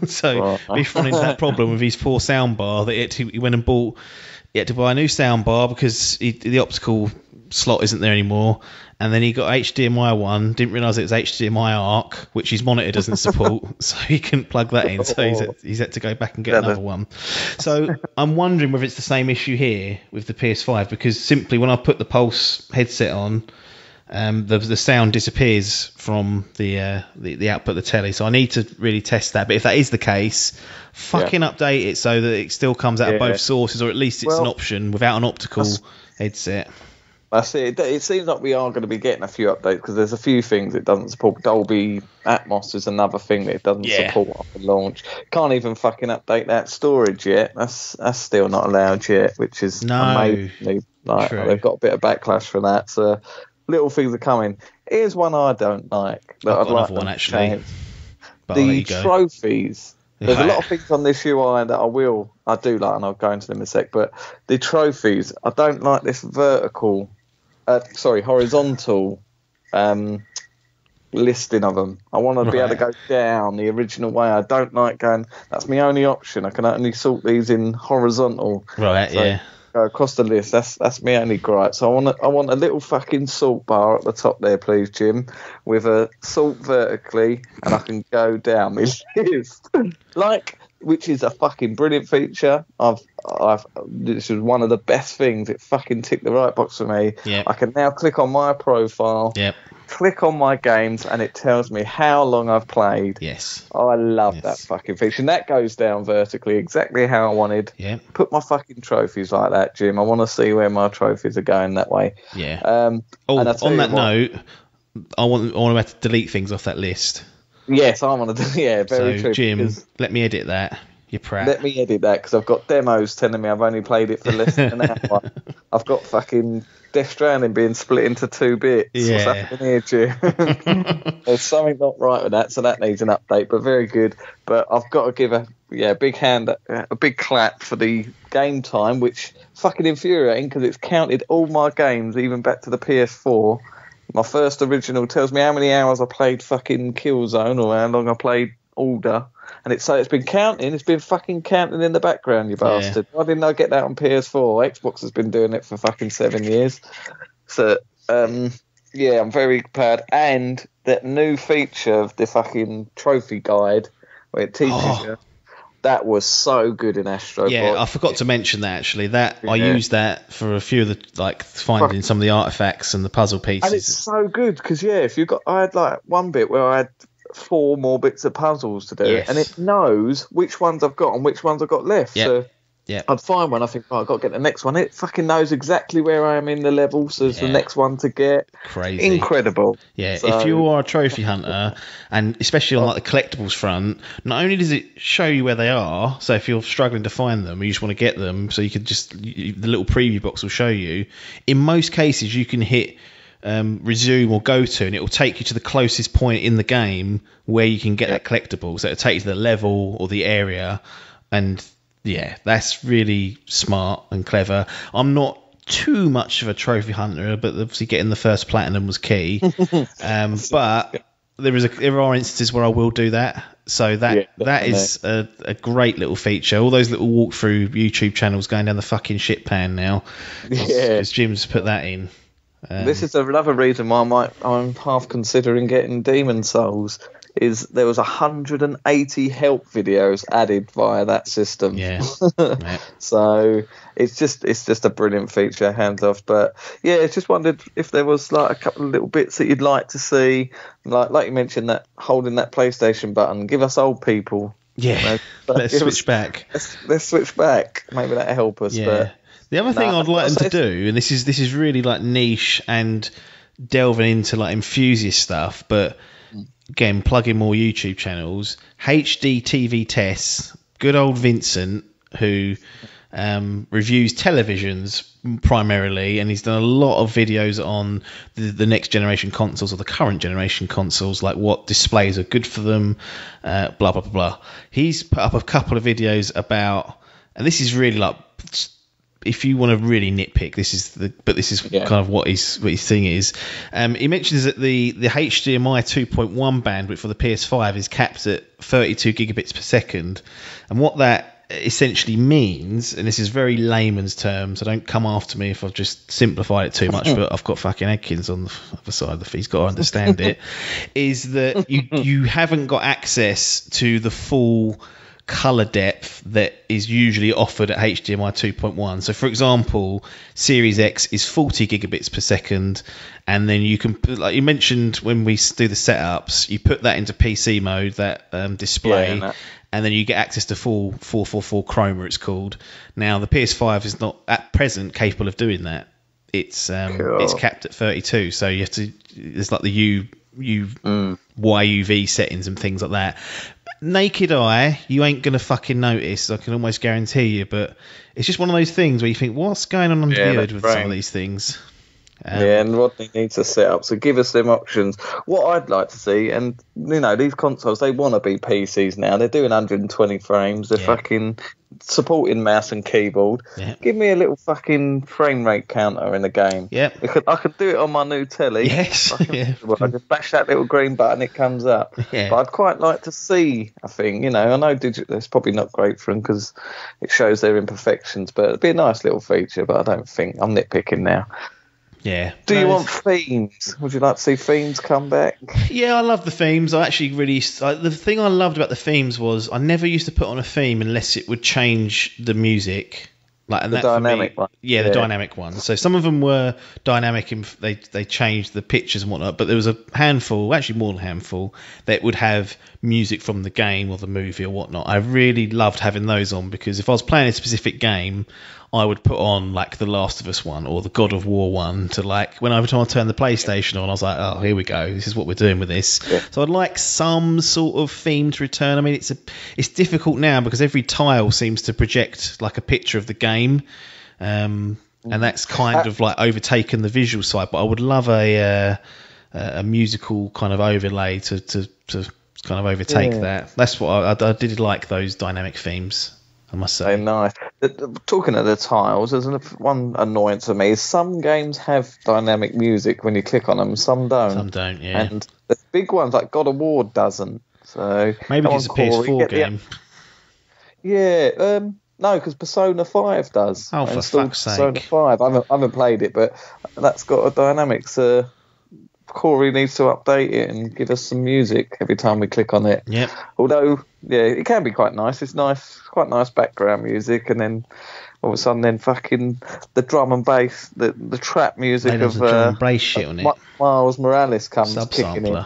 So Biff running that problem with his poor soundbar that he went and bought. He had to buy a new soundbar because the optical slot isn't there anymore, and then he got HDMI one, didn't realise it was HDMI ARC, which his monitor doesn't support, so he couldn't plug that in, so he's had to go back and get another one. So I'm wondering whether it's the same issue here with the PS5, because simply when I put the Pulse headset on, the sound disappears from the output of the telly, so I need to really test that. But if that is the case, fucking update it so that it still comes out of both sources, or at least it's an option without an optical headset. That's it. It seems like we are going to be getting a few updates, because there's a few things it doesn't support. Dolby Atmos is another thing that it doesn't support after launch. Can't even fucking update that storage yet. That's still not allowed yet, which is amazing. They've got a bit of backlash for that. So little things are coming. Here's one I don't like. I've got another one actually. The trophies. There's a lot of things on this UI that I do like, and I'll go into them in a sec. But the trophies, I don't like this horizontal listing of them. I want to be able to go down the original way. I don't like going. That's my only option. I can only sort these in horizontal. Right. So, go across the list. That's me only gripe. So I want a little fucking sort bar at the top there, please, Jim, with a sort vertically, and I can go down this list. Which is a fucking brilliant feature. I've this is one of the best things. It fucking ticked the right box for me. Yep. I can now click on my profile, Yep. click on my games, and it tells me how long I've played. Yes. Oh, I love that fucking feature. And that goes down vertically exactly how I wanted. Yeah. Put my fucking trophies like that, Jim. I want to see where my trophies are going that way. Yeah. And on that note, I want to have to delete things off that list. Yes, I want to do. Yeah, very true. Jim, let me edit that. You prat. Let me edit that because I've got demos telling me I've only played it for less than an hour. I've got fucking Death Stranding being split into 2 bits. Yeah. What's happening here, Jim? There's something not right with that, so that needs an update. But very good. But I've got to give a big clap for the game time, which fucking infuriating because it's counted all my games, even back to the PS4. My first original tells me how many hours I played fucking Killzone or how long I played Order. And it's been counting. It's been fucking counting in the background, you bastard. Why didn't I get that on PS4? Xbox has been doing it for fucking 7 years. So, yeah, I'm very proud. And that new feature of the fucking trophy guide where it teaches you. That was so good in Astro. Yeah, I forgot to mention that actually. I used that for a few of the finding some of the artifacts and the puzzle pieces. And it's so good because I had like one bit where I had 4 more bits of puzzles to do, and it knows which ones I've got and which ones I've got left. Yep. So yeah, I'd find one. I think, I've got to get the next one. It fucking knows exactly where I am in the level, so it's the next one to get. Crazy. Incredible. Yeah, so, if you are a trophy hunter, and especially on like the collectibles front, not only does it show you where they are, so if you're struggling to find them or you just want to get them, so you could the little preview box will show you. In most cases, you can hit resume or go to, and it will take you to the closest point in the game where you can get that collectible. So it'll take you to the level or the area, and yeah, that's really smart and clever. I'm not too much of a trophy hunter, but obviously getting the first platinum was key. But there are instances where I will do that. So that is a great little feature. All those little walkthrough YouTube channels going down the fucking shit pan now. Because Jim's put that in. This is another reason why I'm half considering getting Demon Souls. Is there was 180 help videos added via that system. Yeah. So it's just a brilliant feature, hands off. But yeah, I just wondered if there was like a couple of little bits that you'd like to see, like you mentioned, that holding that PlayStation button. Give us old people. Yeah. Let's switch back. Let's switch back. Maybe that'll help us. Yeah. But the other thing I'd like them to do, and this is really like niche and delving into like enthusiast stuff, but again, plug in more YouTube channels. HD TV Tests, good old Vincent, who reviews televisions primarily, and he's done a lot of videos on the next generation consoles or the current generation consoles, like what displays are good for them, blah, blah, blah, blah. He's put up a couple of videos about, and this is really like, if you want to really nitpick, this is kind of what his thing is. He mentions that the HDMI 2.1 bandwidth for the PS5 is capped at 32 gigabits per second, and what that essentially means, and this is very layman's terms, so don't come after me if I've just simplified it too much, but I've got fucking Adkins on the other side of the feed, he's got to understand it, is that you haven't got access to the full color depth that is usually offered at HDMI 2.1. So for example, Series X is 40 gigabits per second, and then you can, like you mentioned when we do the setups, you put that into PC mode, that display, and then you get access to full 444 chroma, it's called. Now the PS5 is not at present capable of doing that. It's capped at 32, so you have to, there's like the YUV settings and things like that. Naked eye, you ain't gonna fucking notice, I can almost guarantee you, but it's just one of those things where you think, what's going on under the hood with some of these things? And Rodney needs to set up, so give us them options. What I'd like to see, and you know, these consoles, they want to be PCs now, they're doing 120 frames, they're fucking supporting mouse and keyboard. Give me a little fucking frame rate counter in the game. I could do it on my new telly. I just bash that little green button, it comes up. But I'd quite like to see a thing, you know, I know digital, it's probably not great for them because it shows their imperfections, but it'd be a nice little feature, but I don't think, I'm nitpicking now. Yeah. Do you want themes? Would you like to see themes come back? Yeah, I love the themes. I actually really... the thing I loved about the themes was I never used to put on a theme unless it would change the music. And the that dynamic for me, one. Yeah, the dynamic one. So some of them were dynamic, and they changed the pictures and whatnot, but there was a handful, actually more than a handful, that would have music from the game or the movie or whatnot. I really loved having those on, because if I was playing a specific game, I would put on the Last of Us one or the God of War one to whenever I turned the PlayStation on, I was like, oh, here we go. This is what we're doing with this. Yeah. So I'd like some sort of theme to return. I mean, it's difficult now because every tile seems to project a picture of the game, and that's kind of overtaken the visual side. But I would love a musical kind of overlay to kind of overtake that. That's what I did like, those dynamic themes, I must say. Very nice. Talking of the tiles, there's one annoyance to me is some games have dynamic music when you click on them, some don't. Some don't, yeah. And the big ones like God of War doesn't. So maybe it's a PS4 game. Yeah, no, because Persona 5 does. Oh, for fuck's sake. Persona 5. I haven't played it, but that's got a dynamics. Corey needs to update it and give us some music every time we click on it. Yep. Although, yeah, it can be quite nice. It's nice, quite nice background music, and then all of a sudden, then fucking the drum and bass, the trap music of drum and bass shit on it. Miles Morales comes kicking in.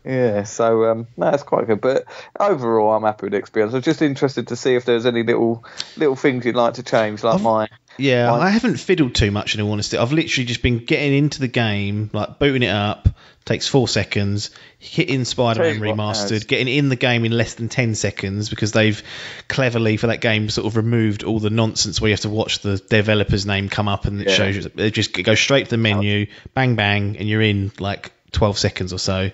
Yeah, so no, it's quite good. But overall, I'm happy with the experience. I was just interested to see if there's any little things you'd like to change, I haven't fiddled too much, in all honesty. I've literally just been getting into the game, booting it up, takes 4 seconds, hitting Spider-Man Remastered, getting in the game in less than 10 seconds, because they've cleverly, for that game, sort of removed all the nonsense where you have to watch the developer's name come up and it shows you. It just goes straight to the menu, bang, bang, and you're in 12 seconds or so.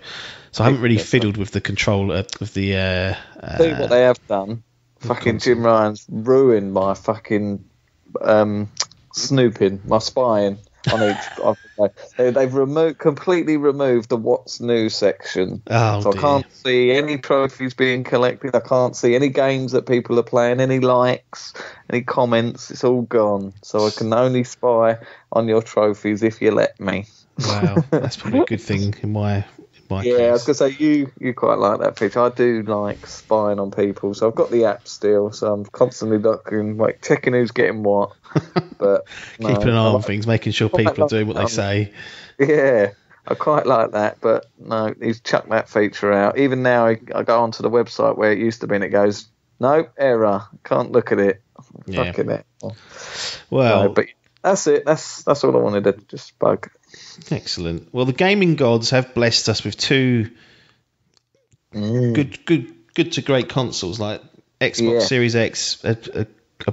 So I haven't really fiddled with the controller of the... See what they have done. Fucking Jim Ryan's ruined my fucking... snooping, my spying on each. They've completely removed the what's new section. Oh, so dear. I can't see any trophies being collected. I can't see any games that people are playing, any likes, any comments. It's all gone. So I can only spy on your trophies if you let me. Wow, that's probably a good thing in my case. I was going to say, you quite like that feature. I do like spying on people, so I've got the app still, so I'm constantly looking, checking who's getting what. But keeping an eye on things, making sure people are doing what they say. Yeah, I quite like that, but no, he's chucked that feature out. Even now, I go onto the website where it used to be, and it goes, no, error, can't look at it. Yeah. Fucking it. Well, no, but that's it. That's all I wanted to just bug. Excellent. Well, the gaming gods have blessed us with 2 good to great consoles, like Xbox Series X, a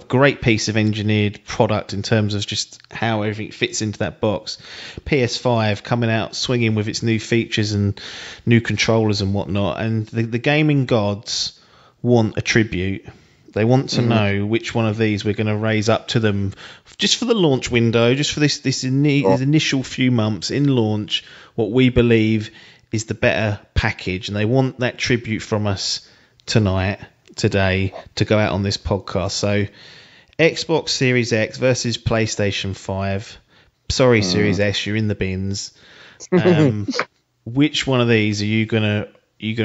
great piece of engineered product in terms of just how everything fits into that box. PS5 coming out swinging with its new features and new controllers and whatnot, and the gaming gods want a tribute. They want to know which one of these we're going to raise up to them, just for the launch window, just for this initial few months in launch, what we believe is the better package. And they want that tribute from us today, to go out on this podcast. So Xbox Series X versus PlayStation 5. Sorry, Series S, you're in the bins. Which one of these are you gonna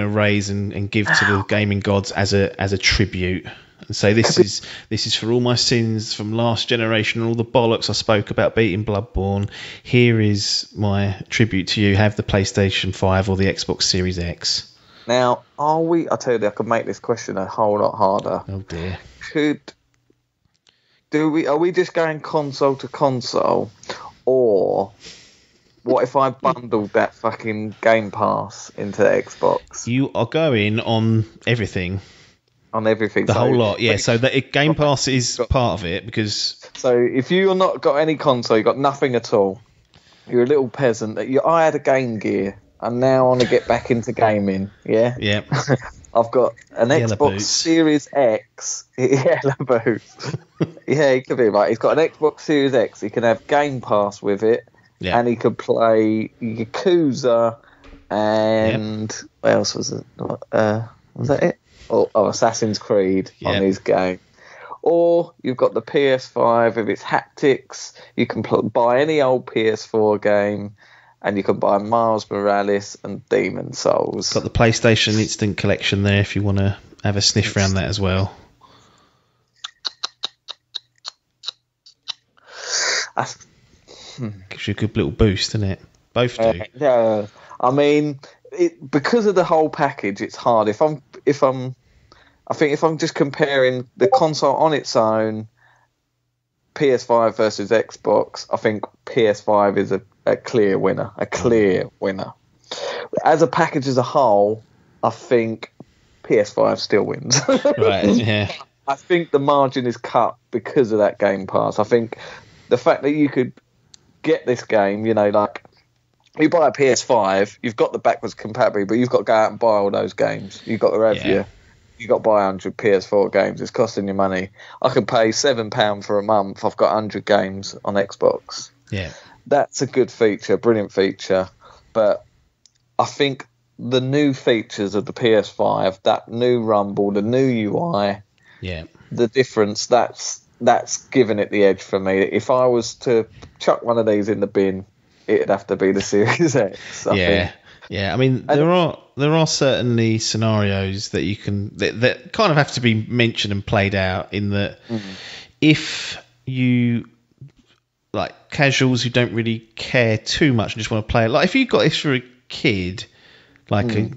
raise and give to the gaming gods as a tribute? And say, this is for all my sins from last generation, all the bollocks I spoke about beating Bloodborne. Here is my tribute to you. Have the PlayStation 5 or the Xbox Series X. Now, I tell you, I could make this question a whole lot harder. Oh dear. Are we just going console to console, or what if I bundled that fucking Game Pass into Xbox? You are going on everything. On everything. The whole lot, yeah. So Game Pass is part of it, because... So if you're not got any console, you've got nothing at all, you're a little peasant. I had a Game Gear, and now I want to get back into gaming, yeah? Yeah. I've got an Yellow Xbox boots. Series X. Yellow boots. Yeah, he could be right. He's got an Xbox Series X. He can have Game Pass with it, and he could play Yakuza, and... What else was it? Was that it? Oh, Assassin's Creed on his game. Or you've got the PS5 with its haptics. You can buy any old PS4 game, and you can buy Miles Morales and Demon Souls. Got the PlayStation Instant Collection there if you want to have a sniff around that as well. Gives you a good little boost, doesn't it? Both do. Yeah, I mean, because of the whole package, it's hard. I think if I'm just comparing the console on its own, PS5 versus Xbox, I think PS5 is a clear winner. A clear winner. As a package as a whole, I think PS5 still wins. Right, yeah. I think the margin is cut because of that Game Pass. I think the fact that you could get this game, you know, like you buy a PS5, you've got the backwards compatibility, but you've got to go out and buy all those games. You've got to have you've got to buy 100 PS4 games. It's costing you money. I can pay £7 for a month. I've got 100 games on Xbox. Yeah. That's a good feature, brilliant feature. But I think the new features of the PS5, that new Rumble, the new UI, the difference, that's given it the edge for me. If I was to chuck one of these in the bin, it'd have to be the Series X. I think. Yeah, I mean, there are certainly scenarios that you can that kind of have to be mentioned and played out. In that, if you like casuals who don't really care too much and just want to play it, like if you got this for a kid, like a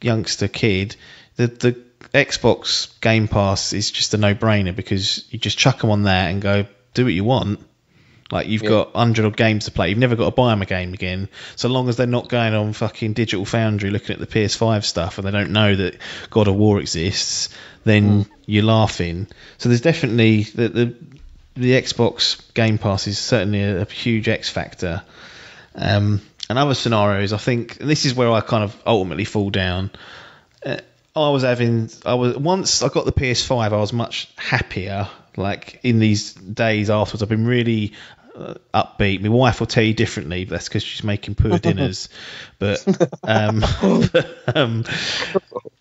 youngster kid, the Xbox Game Pass is just a no-brainer because you just chuck them on that and go do what you want. Like, you've got 100 odd games to play. You've never got to buy them a game again. So long as they're not going on fucking Digital Foundry looking at the PS5 stuff and they don't know that God of War exists, then you're laughing. So there's definitely... The Xbox Game Pass is certainly a huge X factor. And other scenarios, I think... And this is where I kind of ultimately fall down. Once I got the PS5, I was much happier. Like, in these days afterwards, I've been really... upbeat. My wife will tell you differently, but that's because she's making poor dinners. But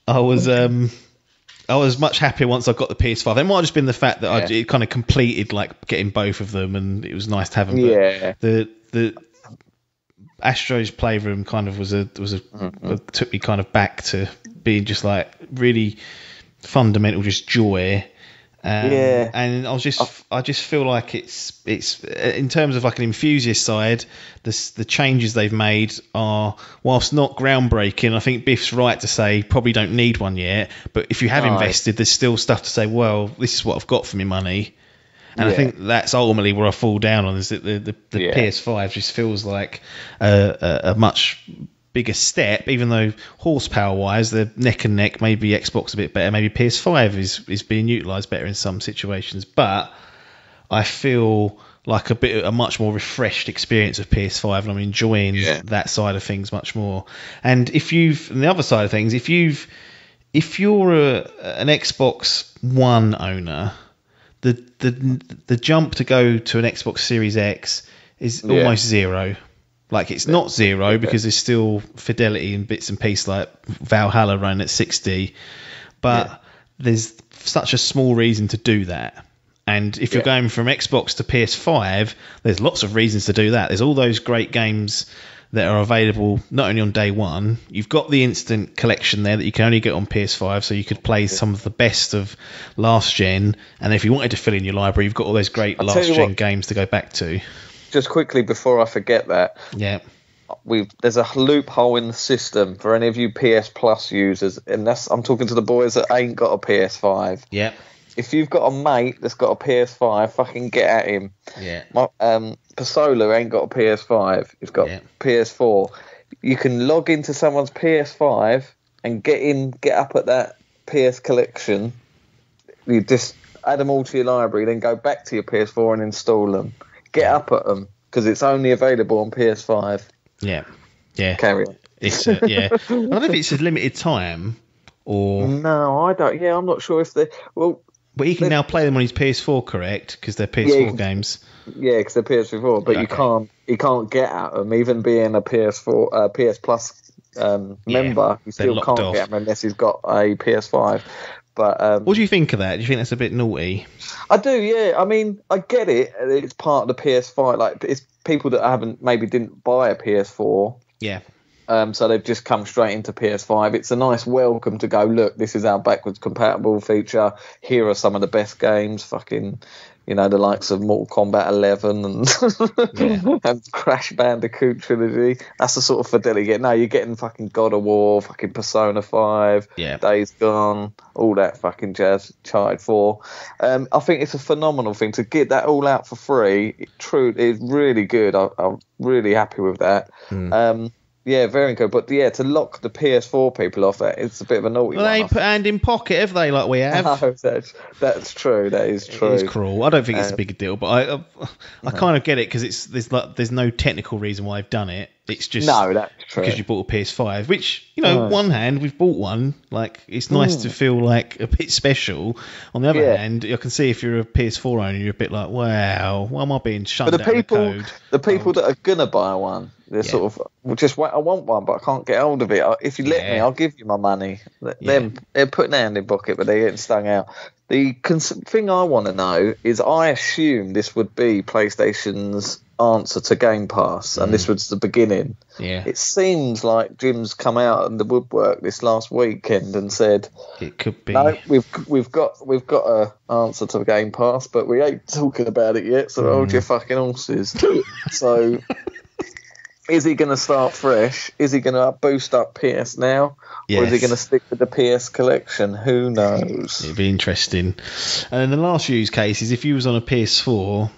I was much happier once I got the PS5. It might have just been the fact that it kind of completed like getting both of them, and it was nice to have them. But the Astro's Playroom kind of took me kind of back to being just like really fundamental, just joy. And I just feel like it's in terms of like an enthusiast side, the changes they've made are, whilst not groundbreaking, I think Biff's right to say probably don't need one yet, but if you have invested, there's still stuff to say, well, this is what I've got for my money. And I think that's ultimately where I fall down on, is that the PS5 just feels like a much bigger step, even though horsepower wise they're neck and neck. Maybe Xbox a bit better, maybe PS5 is being utilised better in some situations, but I feel like a much more refreshed experience of PS5, and I'm enjoying that side of things much more. And on the other side of things, if you're an Xbox One owner, the jump to go to an Xbox Series X is almost zero. Like, it's not zero because there's still fidelity in bits and pieces, like Valhalla running at 60, but there's such a small reason to do that. And if you're going from Xbox to PS5, there's lots of reasons to do that. There's all those great games that are available not only on day one. You've got the instant collection there that you can only get on PS5, so you could play some of the best of last gen. And if you wanted to fill in your library, you've got all those great last gen games to go back to. Just quickly before I forget that, there's a loophole in the system for any of you PS Plus users, and I'm talking to the boys that ain't got a PS5. Yeah. If you've got a mate that's got a PS5, fucking get at him. Yeah. Pasola ain't got a PS5. He's got PS4. You can log into someone's PS5 and get up at that PS collection. You just add them all to your library, then go back to your PS4 and install them. Get up at them, because it's only available on PS5. Yeah. Carry on. It's I don't know if it's a limited time or... No, I don't. Yeah, I'm not sure if they... Well... But he can now play them on his PS4, correct? Because they're PS4 games. Yeah, because they're PS4, but you can't get at them. Even being a PS4, PS Plus member, you still can't get them unless he's got a PS5. But what do you think of that? Do you think that's a bit naughty? I do, yeah. I mean, I get it. It's part of the PS5. Like, it's people that didn't buy a PS4. Yeah. So they've just come straight into PS5. It's a nice welcome to go, look, this is our backwards compatible feature. Here are some of the best games, fucking, the likes of Mortal Kombat 11 and, and Crash Bandicoot trilogy. That's the sort of fidelity you get. No, you're getting fucking God of War, fucking Persona 5, Days Gone, all that fucking jazz, Child 4. I think it's a phenomenal thing to get that all out for free. It's really good. I'm really happy with that. Yeah, very good. But yeah, to lock the PS4 people off, it's a bit of a naughty one. They ain't put hand in pocket, have they, like we have? No, that's true. That is true. It is cruel. I don't think it's a big deal, but I kind of get it because there's no technical reason why I've done it. It's just that's true. Because you bought a PS5, which, one hand, we've bought one. Like, it's nice to feel like a bit special. On the other hand, I can see if you're a PS4 owner, you're a bit like, wow, why am I being shunned out of the code? The people that are going to buy one, they're sort of, just wait, I want one, but I can't get hold of it. If you let me, I'll give you my money. They're putting their hand in pocket, but they're getting stung out. The thing I want to know is, I assume this would be PlayStation's answer to Game Pass, and this was the beginning. Yeah. It seems like Jim's come out in the woodwork this last weekend and said it could be. No, we've got a answer to Game Pass, but we ain't talking about it yet. So hold your fucking horses. So. Is he going to start fresh? Is he going to boost up PS Now? Or is he going to stick with the PS collection? Who knows? It'd be interesting. And then the last use case is if you was on a PS4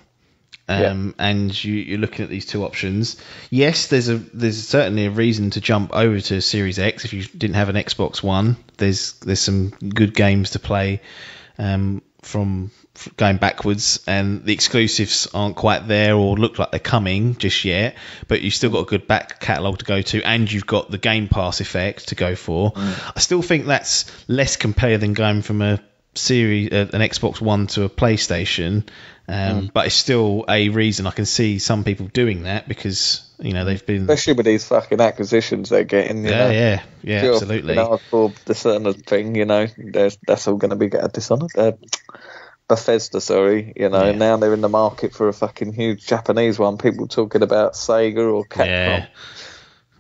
and you're looking at these two options, yes, there's certainly a reason to jump over to Series X if you didn't have an Xbox One. There's some good games to play from going backwards, and the exclusives aren't quite there or look like they're coming just yet, but you've still got a good back catalogue to go to, and you've got the Game Pass effect to go for. I still think that's less competitive than going from an Xbox One to a PlayStation, but it's still a reason. I can see some people doing that because they've been, especially with these fucking acquisitions they're getting. Yeah, absolutely. For the certain thing, that's all going to be Dishonored. Bethesda, sorry, now they're in the market for a fucking huge Japanese one. People talking about Sega or Capcom.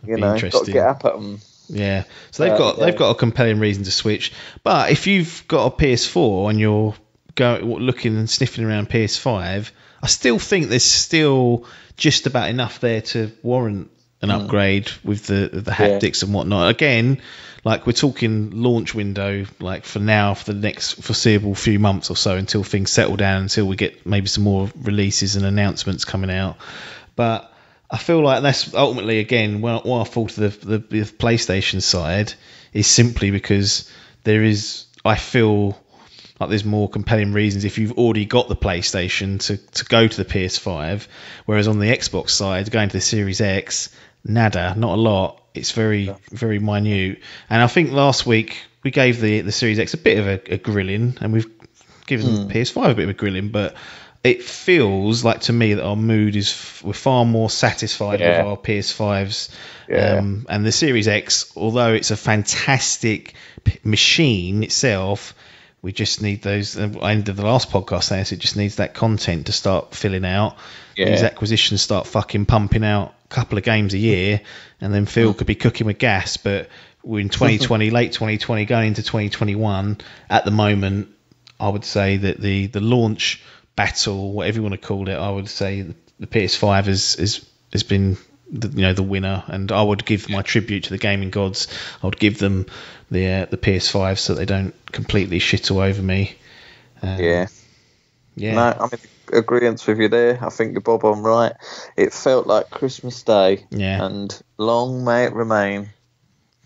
Got to get up at them. Yeah, so they've got a compelling reason to switch. But if you've got a PS4 and you're looking and sniffing around PS5, I still think there's still just about enough there to warrant an upgrade with the haptics and whatnot. Again, like we're talking launch window, like for now, for the next foreseeable few months or so, until things settle down, until we get maybe some more releases and announcements coming out. But I feel like that's ultimately, again, what I thought of the PlayStation side is simply because I feel like there's more compelling reasons if you've already got the PlayStation to go to the PS5, whereas on the Xbox side, going to the Series X, nada, not a lot. It's very, very minute. And I think last week we gave the Series X a bit of a grilling, and we've given PS5 a bit of a grilling, but it feels like to me that our mood we're far more satisfied with our PS5s. And the Series X, although it's a fantastic machine itself, we just need those. I ended the last podcast saying it just needs that content to start filling out. These acquisitions start fucking pumping out a couple of games a year, and then Phil could be cooking with gas. But we're in 2020, late 2020, going into 2021. At the moment, I would say that the launch battle, whatever you want to call it, I would say the PS5 has been the winner, and I would give my tribute to the gaming gods. I would give them the PS5 so they don't completely shit all over me. No, I'm in agreement with you there. I think you're bob on right. It felt like Christmas Day, and long may it remain.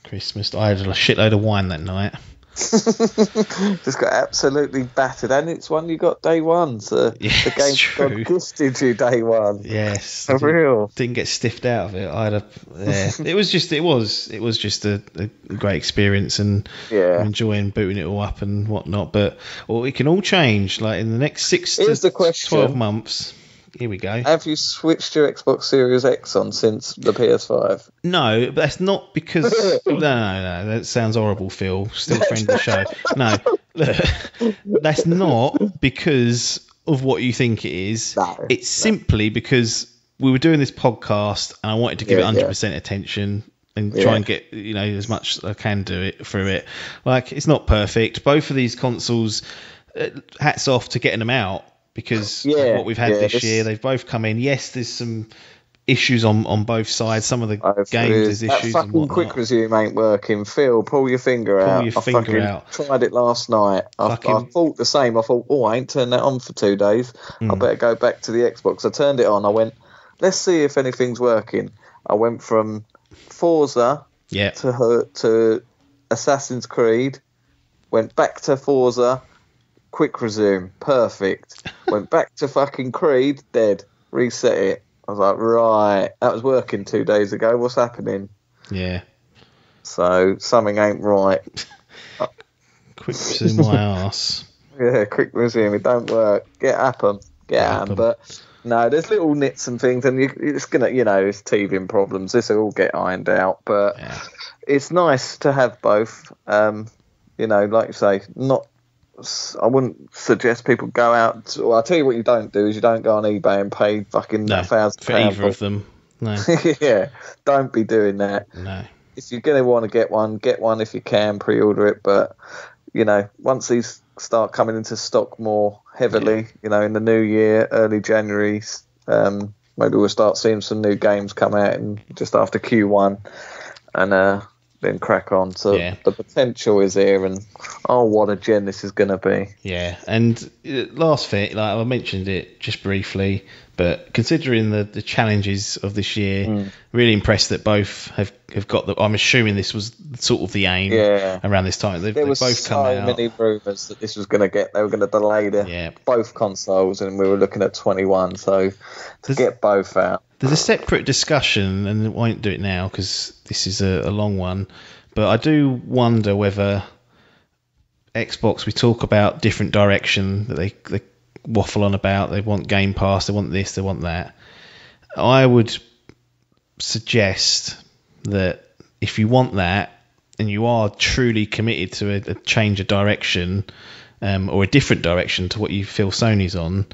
Christmas. I had a shitload of wine that night. Just got absolutely battered, and it's one you got day one. So the game got gifted you day one. Yes, for real. Didn't get stiffed out of it. It was just a great experience, and I'm enjoying booting it all up and whatnot. But it can all change. Like in the next 6 to 12 months. Here we go. Have you switched your Xbox Series X on since the PS5? No, but that's not because... No, that sounds horrible, Phil. Still friend of the show. No, That's not because of what you think it is. No, It's simply because we were doing this podcast and I wanted to give it 100% attention and try and get as much as I can do it through it. Like, it's not perfect. Both of these consoles, hats off to getting them out, because of what we've had this year. They've both come in. Yes, there's some issues on both sides. Some of the games there's issues. That and fucking whatnot. quick resume ain't working. Phil, pull your finger out. I tried it last night. I thought the same. I thought, I ain't turned that on for 2 days. I better go back to the Xbox. I turned it on. I went, let's see if anything's working. I went from Forza to Assassin's Creed. Went back to Forza. Quick resume. Perfect. Went back to fucking Creed. Dead. Reset it. I was like, right, that was working 2 days ago. What's happening? Yeah. So something ain't right. Quick resume my ass. Yeah, quick resume. It don't work. Get App'em. But no, there's little nits and things, and it's gonna, it's teething problems. This will all get ironed out. But it's nice to have both. Like you say, not. I wouldn't suggest people go out. I'll tell you what you don't do is you don't go on eBay and pay fucking £1,000 for either of them. No. Yeah, don't be doing that. No. If you're going to want to get one if you can, pre-order it. But once these start coming into stock more heavily, in the new year, early January, maybe we'll start seeing some new games come out in just after Q1, and then crack on. So the potential is here, and what a gen this is going to be. Yeah, and last thing, like I mentioned it just briefly, but considering the challenges of this year, really impressed that both have got the. I'm assuming this was sort of the aim around this time. There was both come out. So many rumours that this was going to they were going to delay both consoles, and we were looking at 21. So to get both out. There's a separate discussion, and I won't do it now because this is a long one, but I do wonder whether Xbox, we talk about different direction that they waffle on about. They want Game Pass, they want this, they want that. I would suggest that if you want that and you are truly committed to a change of direction, or a different direction to what you feel Sony's on,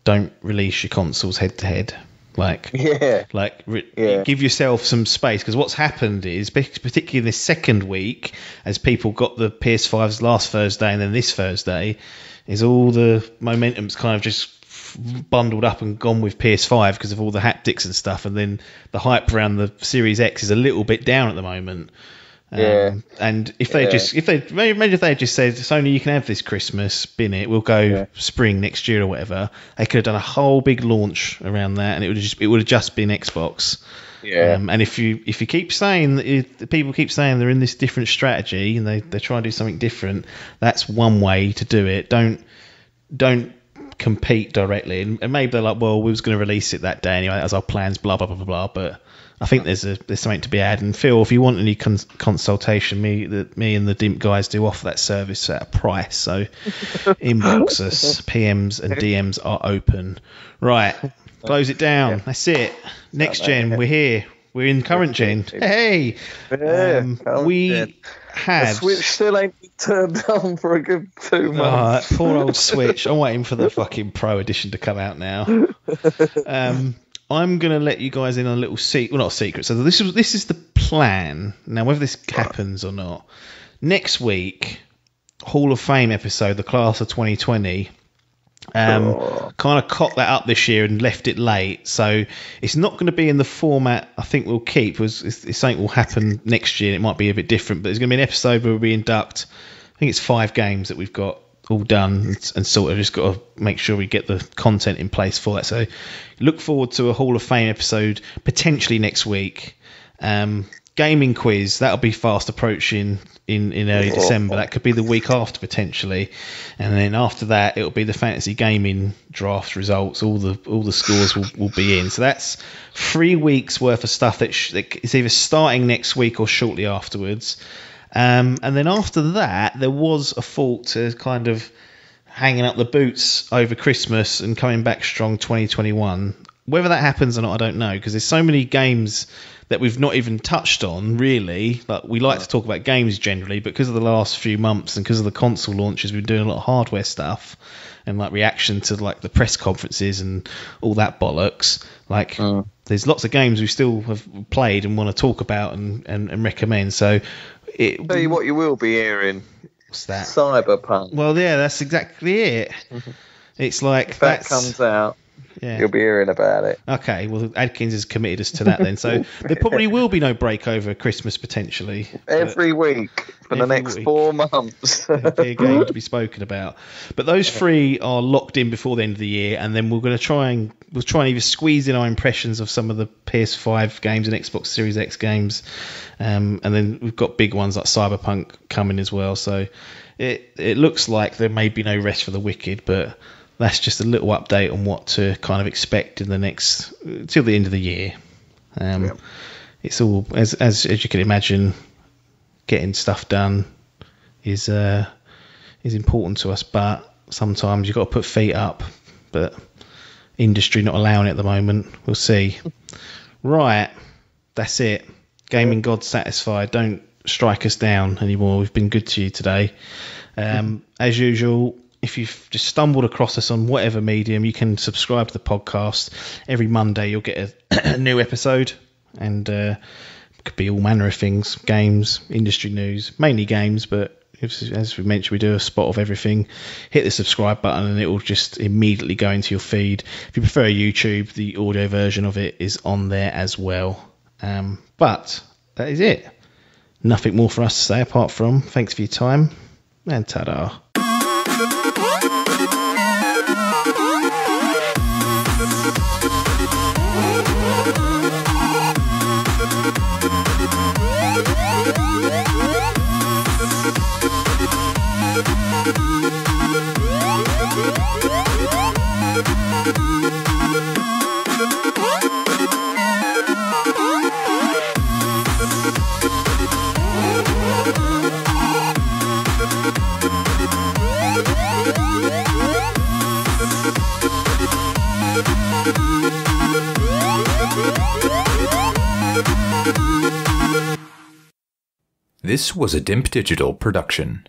don't release your consoles head to head. Give yourself some space, because what's happened is, particularly in this second week, as people got the PS5s last Thursday and then this Thursday, is all the momentum's kind of just bundled up and gone with PS5 because of all the haptics and stuff, and then the hype around the Series X is a little bit down at the moment. And if they just said, Sony, you can have this Christmas, bin it, we'll go spring next year or whatever. They could have done a whole big launch around that, and it would have just been Xbox. And if you keep saying that, people keep saying they're in this different strategy and they try and do something different, that's one way to do it. Don't compete directly, and maybe they're like, well, we was going to release it that day anyway, as our plans, blah blah blah blah blah. But I think there's something to be had. And Phil, if you want any consultation, me and the Dimp guys do offer that service at a price. So inbox us. PMs and DMs are open. Right, close it down. That's it. Next gen, we're here. We're in current gen. Hey, we have. The Switch still ain't been turned on for a good 2 months. That poor old Switch. I'm waiting for the fucking Pro Edition to come out now. I'm going to let you guys in on a little secret. Well, not a secret. So this is the plan. Now, whether this happens or not, next week, Hall of Fame episode, the class of 2020, kind of cocked that up this year and left it late. So it's not going to be in the format I think we'll keep. It's something will happen next year. It might be a bit different, but there's going to be an episode where we induct, I think it's 5 games that we've got all done, and sort of just got to make sure we get the content in place for that. So look forward to a Hall of Fame episode potentially next week. Gaming quiz, that'll be fast approaching in early December. That could be the week after potentially, and then after that it'll be the fantasy gaming draft results. All the scores will be in. So that's 3 weeks worth of stuff that is either starting next week or shortly afterwards. And then after that, there was a thought to kind of hanging up the boots over Christmas and coming back strong 2021. whether that happens or not, I don't know, because there's so many games that we've not even touched on, really. Like, we like to talk about games generally, but because of the last few months and because of the console launches, we've been doing a lot of hardware stuff and like reaction to like the press conferences and all that bollocks. Like, there's lots of games we still have played and want to talk about and recommend. So, tell you what, you will be hearing. What's that? Cyberpunk. Well, yeah, that's exactly it. It's like if that comes out. Yeah. You'll be hearing about it. Okay, well, Adkins has committed us to that then. So there probably will be no break over Christmas, potentially. Every week for the next 4 months. There'll be a game to be spoken about. But those 3 are locked in before the end of the year, and then we're going to try and either squeeze in our impressions of some of the PS5 games and Xbox Series X games. And then we've got big ones like Cyberpunk coming as well. So it looks like there may be no rest for the wicked, but that's just a little update on what to kind of expect in the next till the end of the year. It's all as you can imagine, getting stuff done is important to us, but sometimes you've got to put feet up. But industry not allowing it at the moment. We'll see. Right, that's it. Gaming God satisfied. Don't strike us down anymore. We've been good to you today. As usual, if you've just stumbled across us on whatever medium, you can subscribe to the podcast. Every Monday you'll get a new episode, and it could be all manner of things, games, industry news, mainly games, but as we mentioned, we do a spot of everything. Hit the subscribe button and it will just immediately go into your feed. If you prefer YouTube, the audio version of it is on there as well. But that is it. Nothing more for us to say apart from thanks for your time and ta-da. This was a Dimp Digital production.